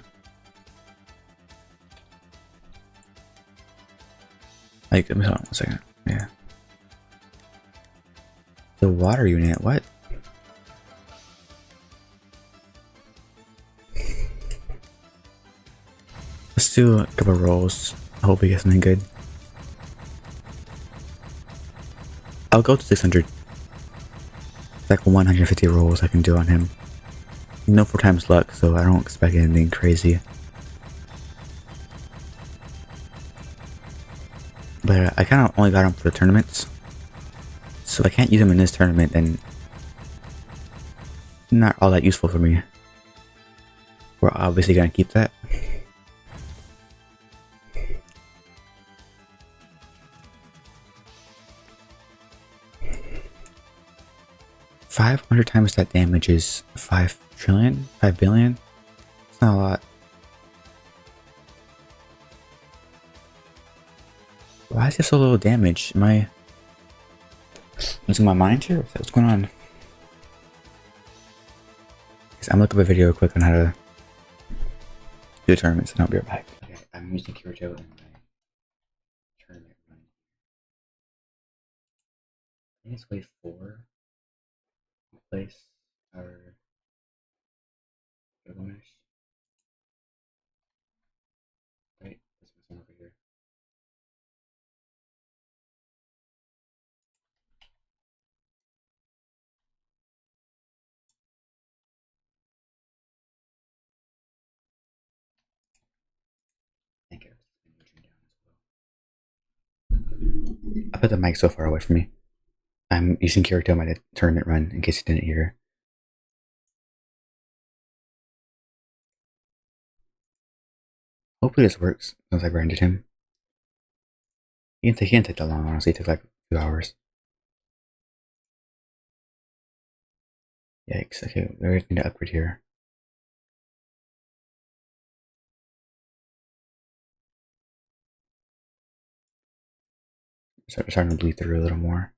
Like, hold on 1 second. Yeah. The water unit, what? Let's do a couple rolls. I hope we get something good. I'll go to 600. It's like 150 rolls I can do on him. No 4 times luck, so I don't expect anything crazy. But I kind of only got him for the tournaments. So if I can't use him in this tournament, then not all that useful for me. We're obviously gonna keep that. $500 times that damage is 5 trillion? 5 billion? It's not a lot. Why is it so little damage? Am I losing my mind here? What's going on? I'm looking up a video quick on how to do tournaments and I'll be right back. Okay, I'm using Kirito in my tournament run. I think it's wave 4. Place our Gilgamesh. Right, this one over here. Thank you. I put the mic so far away from me. I'm using Kirito in my tournament run in case you didn't hear. Hopefully this works since I branded him. He can't take that long, honestly. It took like 2 hours. Yikes. Okay, we need to upgrade here. So we're starting to bleed through a little more.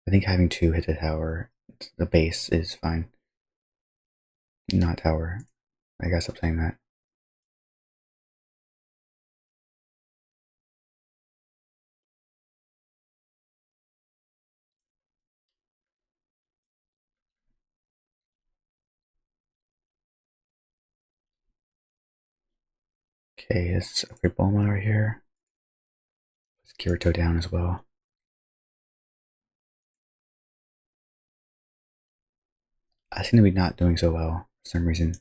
I think having 2 hit the tower, the base is fine. Not tower. I gotta stop saying that. Okay, let's upgrade Bulma right here. Let's Kirito down as well. I seem to be not doing so well for some reason.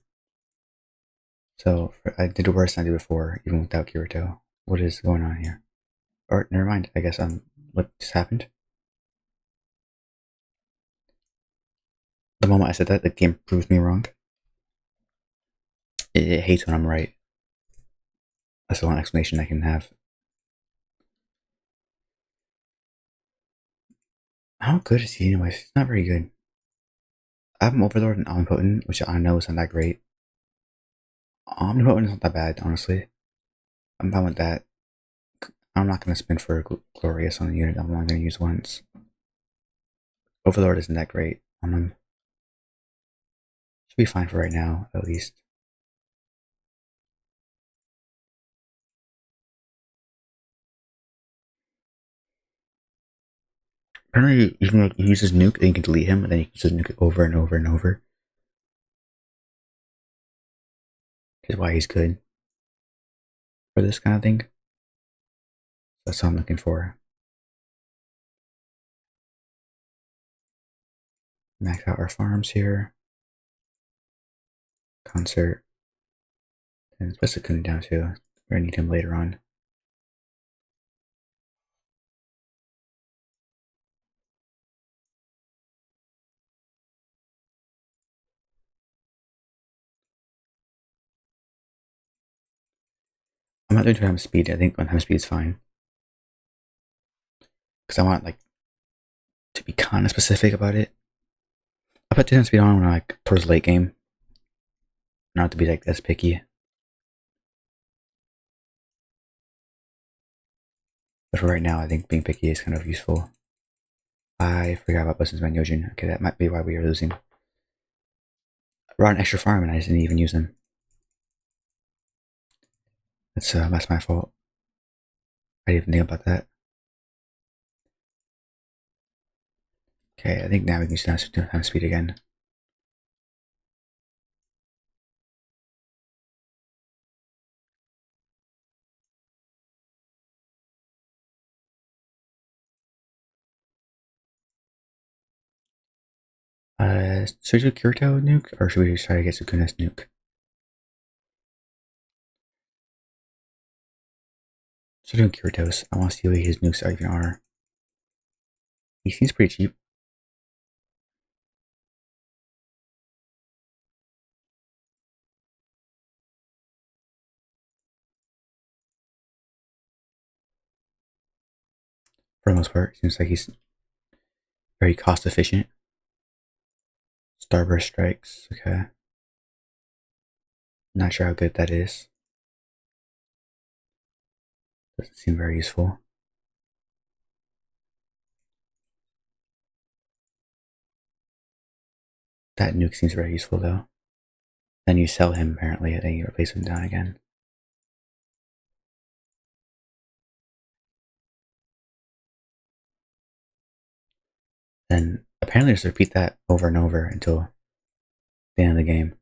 So I did worse than I did before, even without Kirito. What is going on here? Or never mind. I guess what just happened? The moment I said that, the game proves me wrong. It hates when I'm right. That's the only explanation I can have. How good is he anyways? He's not very good. I have him Overlord and Omnipotent, which I know is not that great. Omnipotent is not that bad, honestly. I'm fine with that. I'm not going to spin for Glorious on the unit I'm only going to use once. Overlord isn't that great on him. Should be fine for right now, at least. Apparently, you can use his nuke and you can delete him, and then you can use his nuke over and over and over. That's why he's good for this kind of thing. That's what I'm looking for. Max out our farms here. Concert. And let's put Sukuna down too. We're gonna need him later on. I'm not doing time speed. I think one time speed is fine. Because I want like to be kind of specific about it. I put 2 speed on when I'm like towards late game. Not to be like as picky. But for right now, I think being picky is kind of useful. I forgot about Business Man Yojin. Okay, that might be why we are losing. I brought an extra farm and I didn't even use them. That's my fault. I didn't even think about that. Okay, I think now we can use time speed again. Should we do Kirito nuke or should we try to get Sukuna's nuke? So doing Kirito's. I want to see what his nukes even are. He seems pretty cheap. For the most part, seems like he's very cost efficient. Starburst strikes, okay. Not sure how good that is. Doesn't seem very useful. That nuke seems very useful though. Then you sell him apparently, and then you replace him down again. Then apparently just repeat that over and over until the end of the game.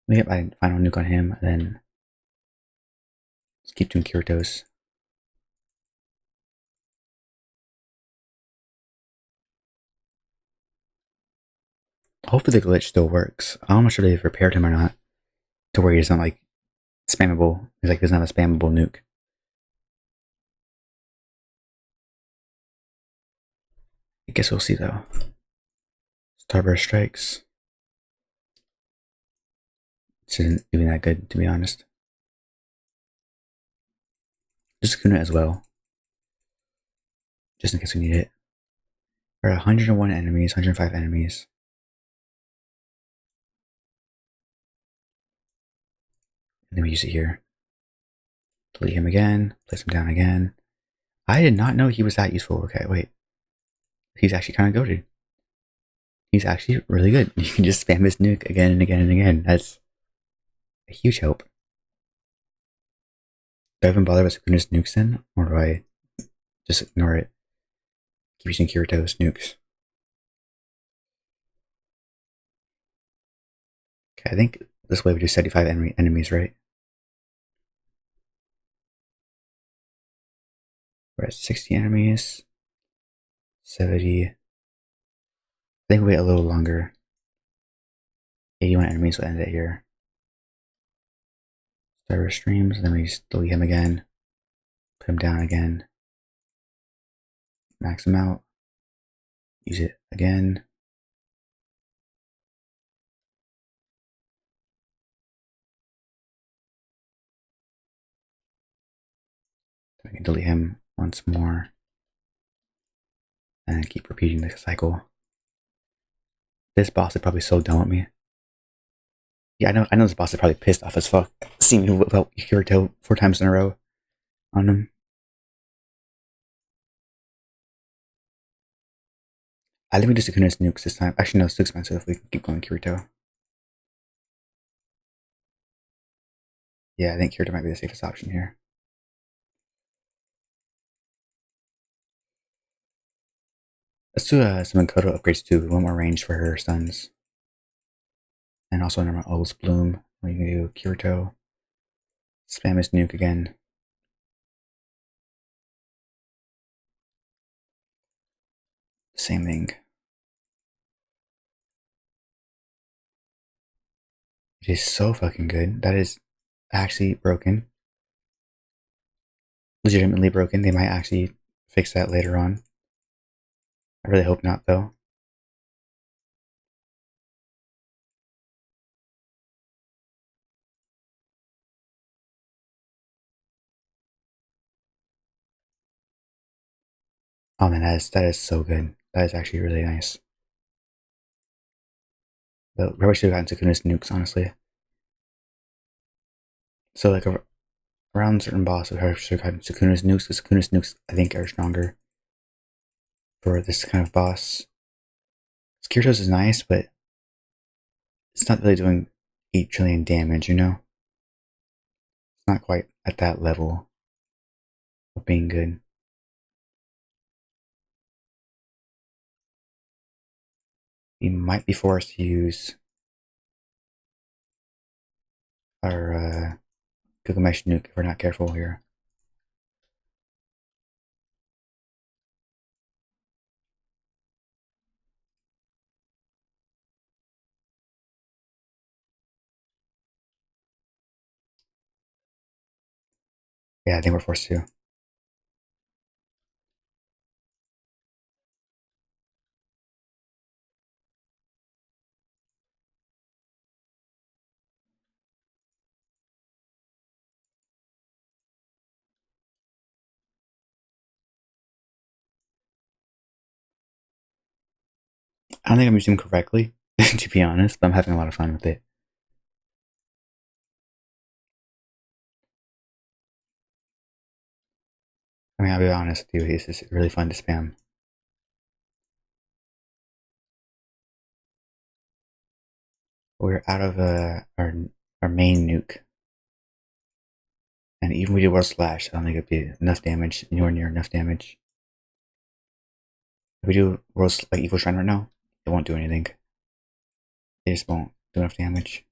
Let me get my final nuke on him, and then just keep doing Kirito's. Hopefully the glitch still works. I'm not sure they've repaired him or not, to where he's not like spammable. He's like, doesn't have a spammable nuke. I guess we'll see though. Starburst strikes. This isn't even that good, to be honest. Just Kuna as well. Just in case we need it. There are 101 enemies, 105 enemies. And then we use it here. Delete him again. Place him down again. I did not know he was that useful. Okay, wait. He's actually kind of goated. He's actually really good. You can just spam his nuke again and again and again. That's a huge help. Do I even bother with Sukuna's nukes then? Or do I just ignore it? Keep using Kirito's nukes. Okay, I think this way we do 75 enemies, right? We're at 60 enemies. 70. I think we wait a little longer. 81 enemies will end it here. Start our streams, then we just delete him again. Put him down again. Max him out. Use it again. Then we can delete him once more. And keep repeating the cycle. This boss is probably so done with me. Yeah, I know this boss is probably pissed off as fuck. Seeing me whip out Kirito 4 times in a row on him. I think we do Sukuna's nukes this time. Actually, no, it's too expensive if we can keep going Kirito. Yeah, I think Kirito might be the safest option here. Let's do some Makoto upgrades too. We want more range for her stuns. And also another O's Bloom. We can do Kirito. Spam his nuke again. Same thing. It is so fucking good. That is actually broken. Legitimately broken. They might actually fix that later on. I really hope not, though. Oh man, that is so good. That is actually really nice. But we probably should have gotten Sukuna's nukes, honestly. So like around certain bosses, we probably should have gotten Sukuna's nukes, because Sukuna's nukes I think are stronger for this kind of boss. Kirito's is nice, but it's not really doing 8 trillion damage, you know? It's not quite at that level of being good. We might be forced to use our Gilgamesh nuke if we're not careful here. Yeah, I think we're forced to. I don't think I'm using them correctly, to be honest, but I'm having a lot of fun with it. I mean, I'll be honest with you, it's just really fun to spam. We're out of our main nuke. And even if we do World Slash, I don't think it'd be enough damage, nowhere near enough damage. If we do World like Evil Shrine right now, it won't do anything. It just won't do enough damage.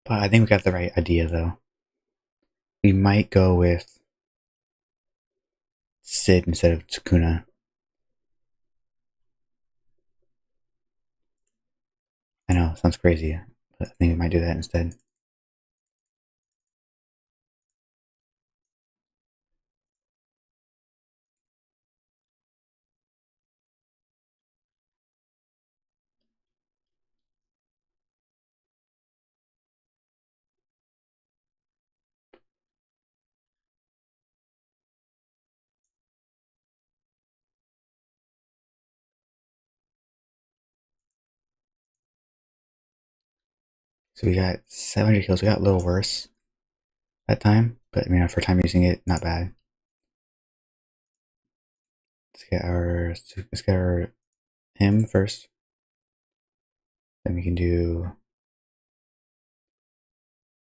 But I think we got the right idea though. We might go with Sid instead of Sukuna. I know, sounds crazy, but I think we might do that instead. So we got 700 kills. We got a little worse that time, but I mean, for time using it, not bad. Let's get our him first. Then we can do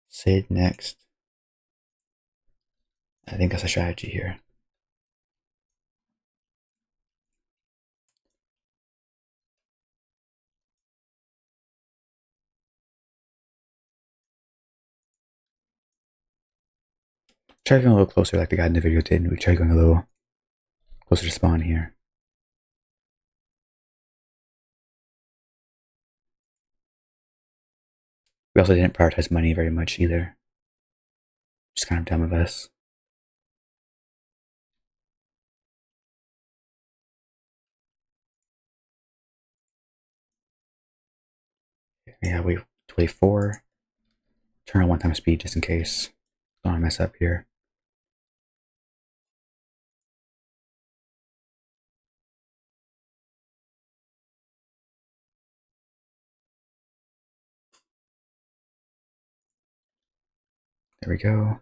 Sid next. I think that's a strategy here. Try going a little closer like the guy in the video did. We try going a little closer to spawn here. We also didn't prioritize money very much either. Just kind of dumb of us. Yeah, wait 4. Turn on 1 time speed just in case. Don't want to mess up here. There we go.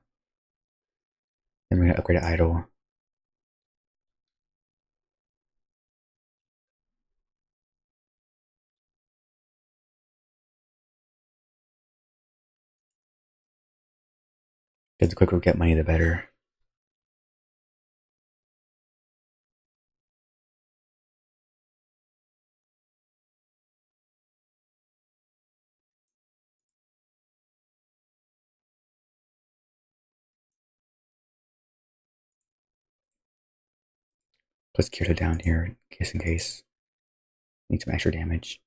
Then we're gonna upgrade to idle. Because the quicker we get money, the better. Let's kirito down here, case in case. Need some extra damage.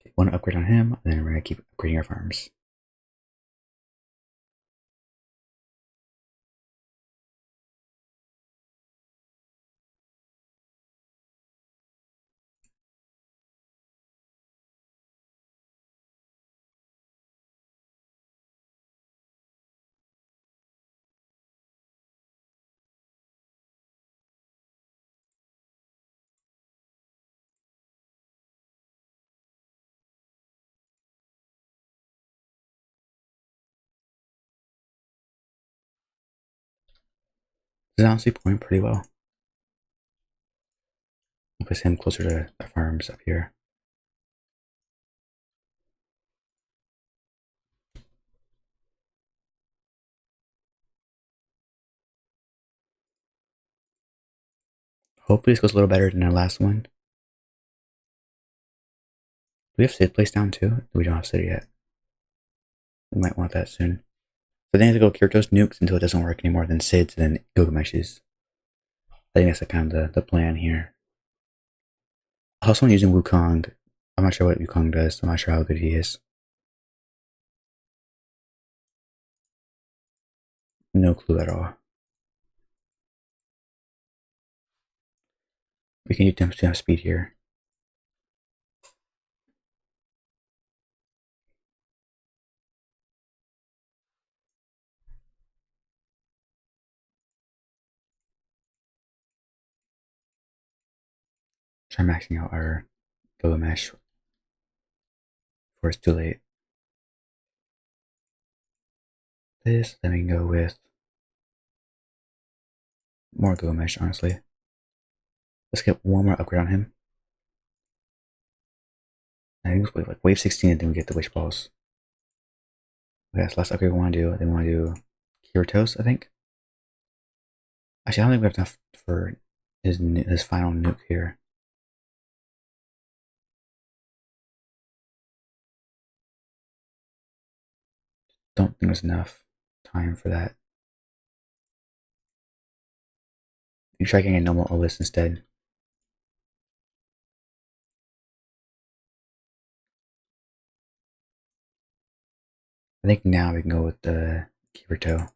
Okay, 1 upgrade on him, and then we're gonna keep upgrading our farms. This is honestly going pretty well. We'll place him closer to the farms up here. Hopefully this goes a little better than our last one. Do we have Sid placed down too? We don't have Sid yet. We might want that soon. So then I have to go Kirito's nukes until it doesn't work anymore, then Sid's, and then Gilgamesh's. I think that's kind of the plan here. I also want using Wukong. I'm not sure what Wukong does. I'm not sure how good he is. No clue at all. We can use them to have speed here. Try maxing out our Gilgamesh before it's too late. This, then we can go with more Gilgamesh, honestly. Let's get 1 more upgrade on him. I think it's like wave 16 and then we get the wish balls. Okay, that's the last upgrade we want to do. Then we want to do Kiritos, I think. Actually, I don't think we have enough for his final nuke here. Don't think there's enough time for that. You try getting a normal Olis instead. I think now we can go with the Kirito.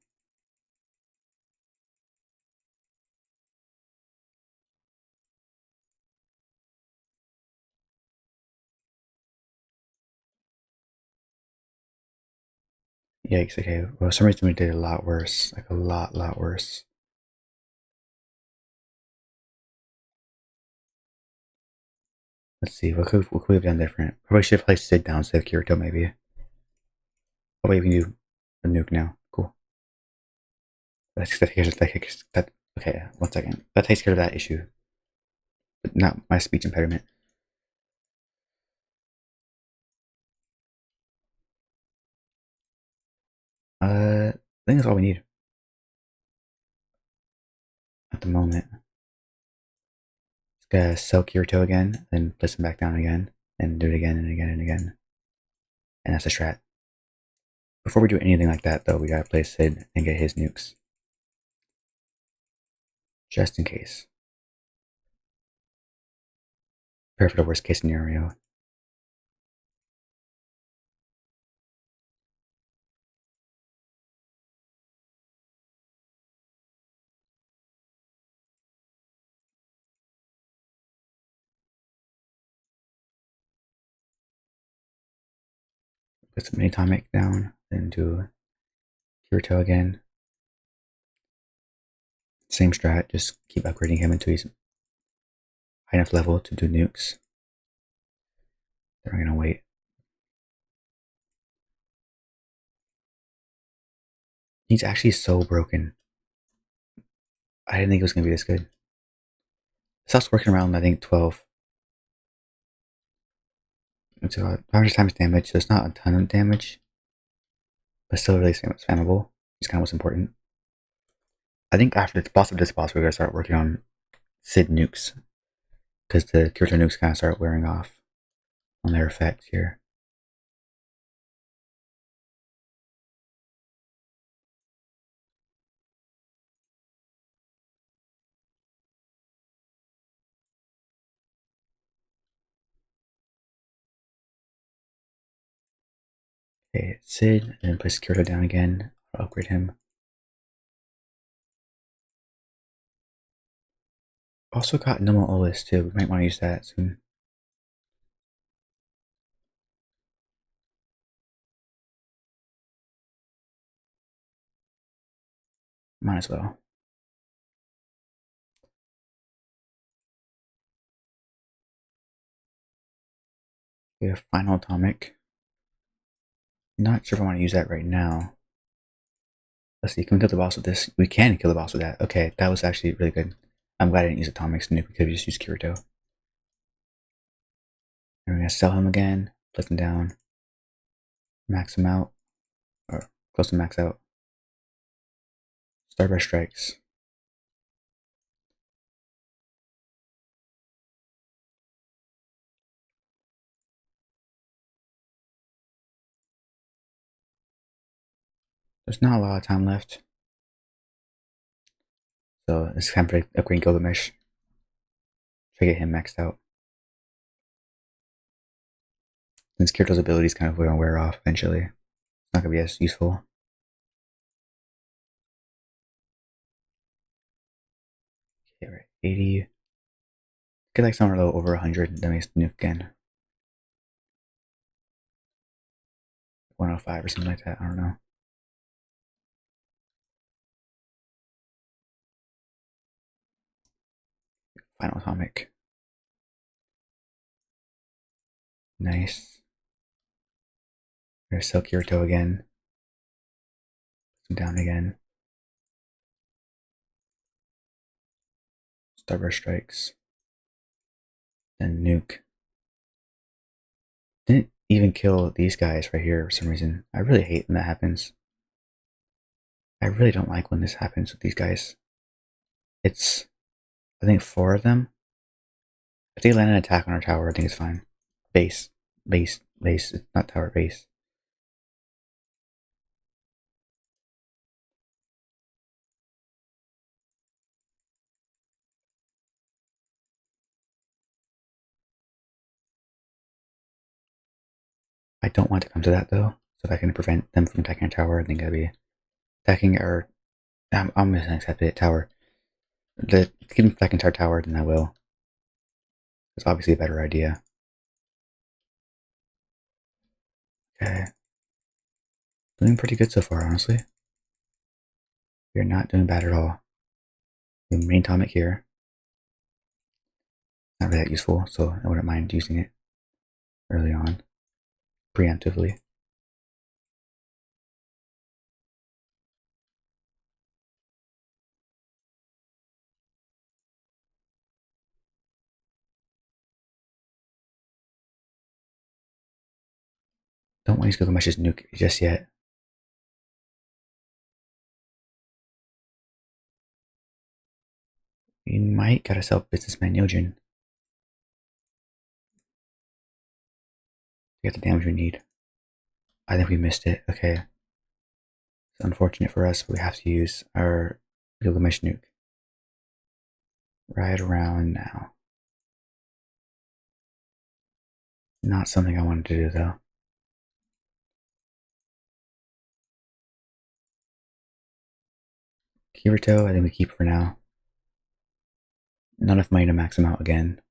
Yikes, okay. Well, for some reason we did a lot worse. Like a lot worse. Let's see, what could we have done different? Probably should have placed Sid down instead of Kirito, maybe. Oh, wait, we can do a nuke now. Cool. That Okay, 1 second. That takes care of that issue. But not my speech impediment. I think that's all we need at the moment. Just gotta sell Kirito again, then place him back down again, and do it again and again and again. And that's a strat. Before we do anything like that, though, we gotta play Sid and get his nukes. Just in case. Prepare for the worst case scenario. Put some mini atomic down, then do Kirito again. Same strat, just keep upgrading him until he's high enough level to do nukes. Then we're gonna wait. He's actually so broken. I didn't think it was gonna be this good. It stops working around, I think, 12. It's about 500 times damage, so it's not a ton of damage, but still really spammable. It's kind of what's important. I think after the boss of this boss, we're gonna start working on Sid nukes, because the Kirito nukes kind of start wearing off on their effect here. Okay, Sid, and then place Kirito down again. I'll upgrade him. Also got normal Olus too. We might want to use that soon. Might as well. We have Final Atomic. Not sure if I want to use that right now. Let's see, can we kill the boss with this? We can kill the boss with that. Okay, that was actually really good. I'm glad I didn't use Atomics nuke. We could have just used Kirito. And we're gonna sell him again, place him down, max him out, or close to max out. Starburst strikes. There's not a lot of time left. So it's time for upgrading Gilgamesh. Try to get him maxed out. Since Kirito's abilities kind of gonna wear off eventually. It's not gonna be as useful. Okay, right. 80. Get like somewhere low over 100, then we nuke again. 105 or something like that, I don't know. Final Atomic. Nice. There's sell Kirito again. Down again. Starburst strikes. Then nuke. Didn't even kill these guys right here for some reason. I really hate when that happens. I really don't like when this happens with these guys. It's, I think, 4 of them. If they land an attack on our tower, I think it's fine. Base. Base. Base. It's not tower, base. I don't want to come to that though. So if I can prevent them from attacking our tower, I think I'd be attacking our. I'm gonna accept it. Tower. Keep them attacking our tower, then I will. It's obviously a better idea. Okay. Doing pretty good so far, honestly. We're not doing bad at all. The main atomic here. Not really that useful, so I wouldn't mind using it early on, preemptively. don't want to use Gilgamesh's nuke just yet. We might gotta sell businessman Yojin. We got the damage we need. I think we missed it. Okay. It's unfortunate for us, but we have to use our Gilgamesh nuke. Right around now. Not something I wanted to do though. Kirito, I think we keep for now. Not enough money to max him out again.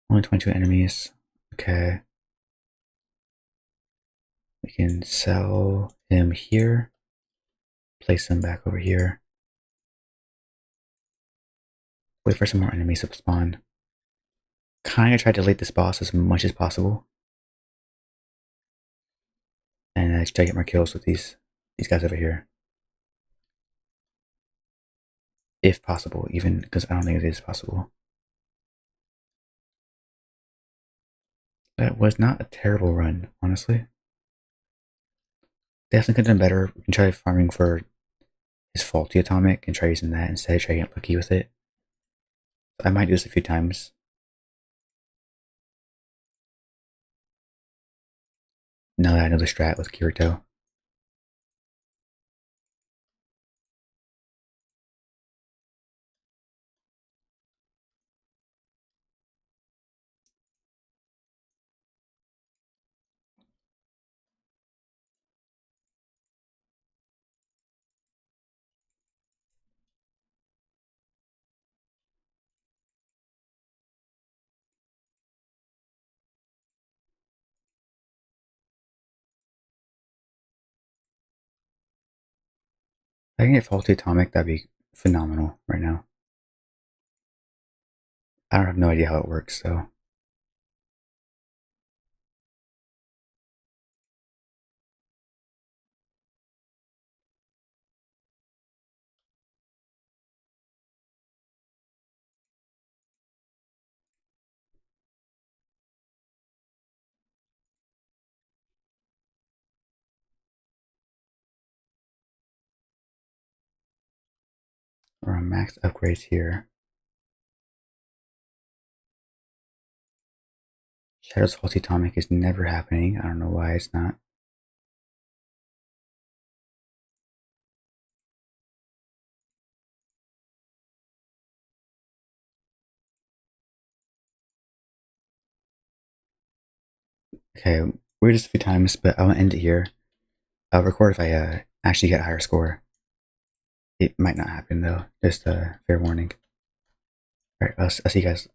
Only 22 enemies. Okay. We can sell him here. Place him back over here. Wait for some more enemies to spawn. Kinda try to delete this boss as much as possible. And try to get more kills with these guys over here. If possible, even because I don't think it is possible. That was not a terrible run, honestly. Definitely could have done better. We can try farming for his faulty atomic and try using that instead, try getting lucky with it. I might do this a few times. Now that I know the strat with Kirito. If I can get faulty atomic, that'd be phenomenal right now. I don't have no idea how it works, so. We're on max upgrades here. Shadow's faulty atomic is never happening. I don't know why it's not. Okay, we're just a few times, but I'll end it here. I'll record if I actually get a higher score. It might not happen though, just a fair warning. Alright, I'll see you guys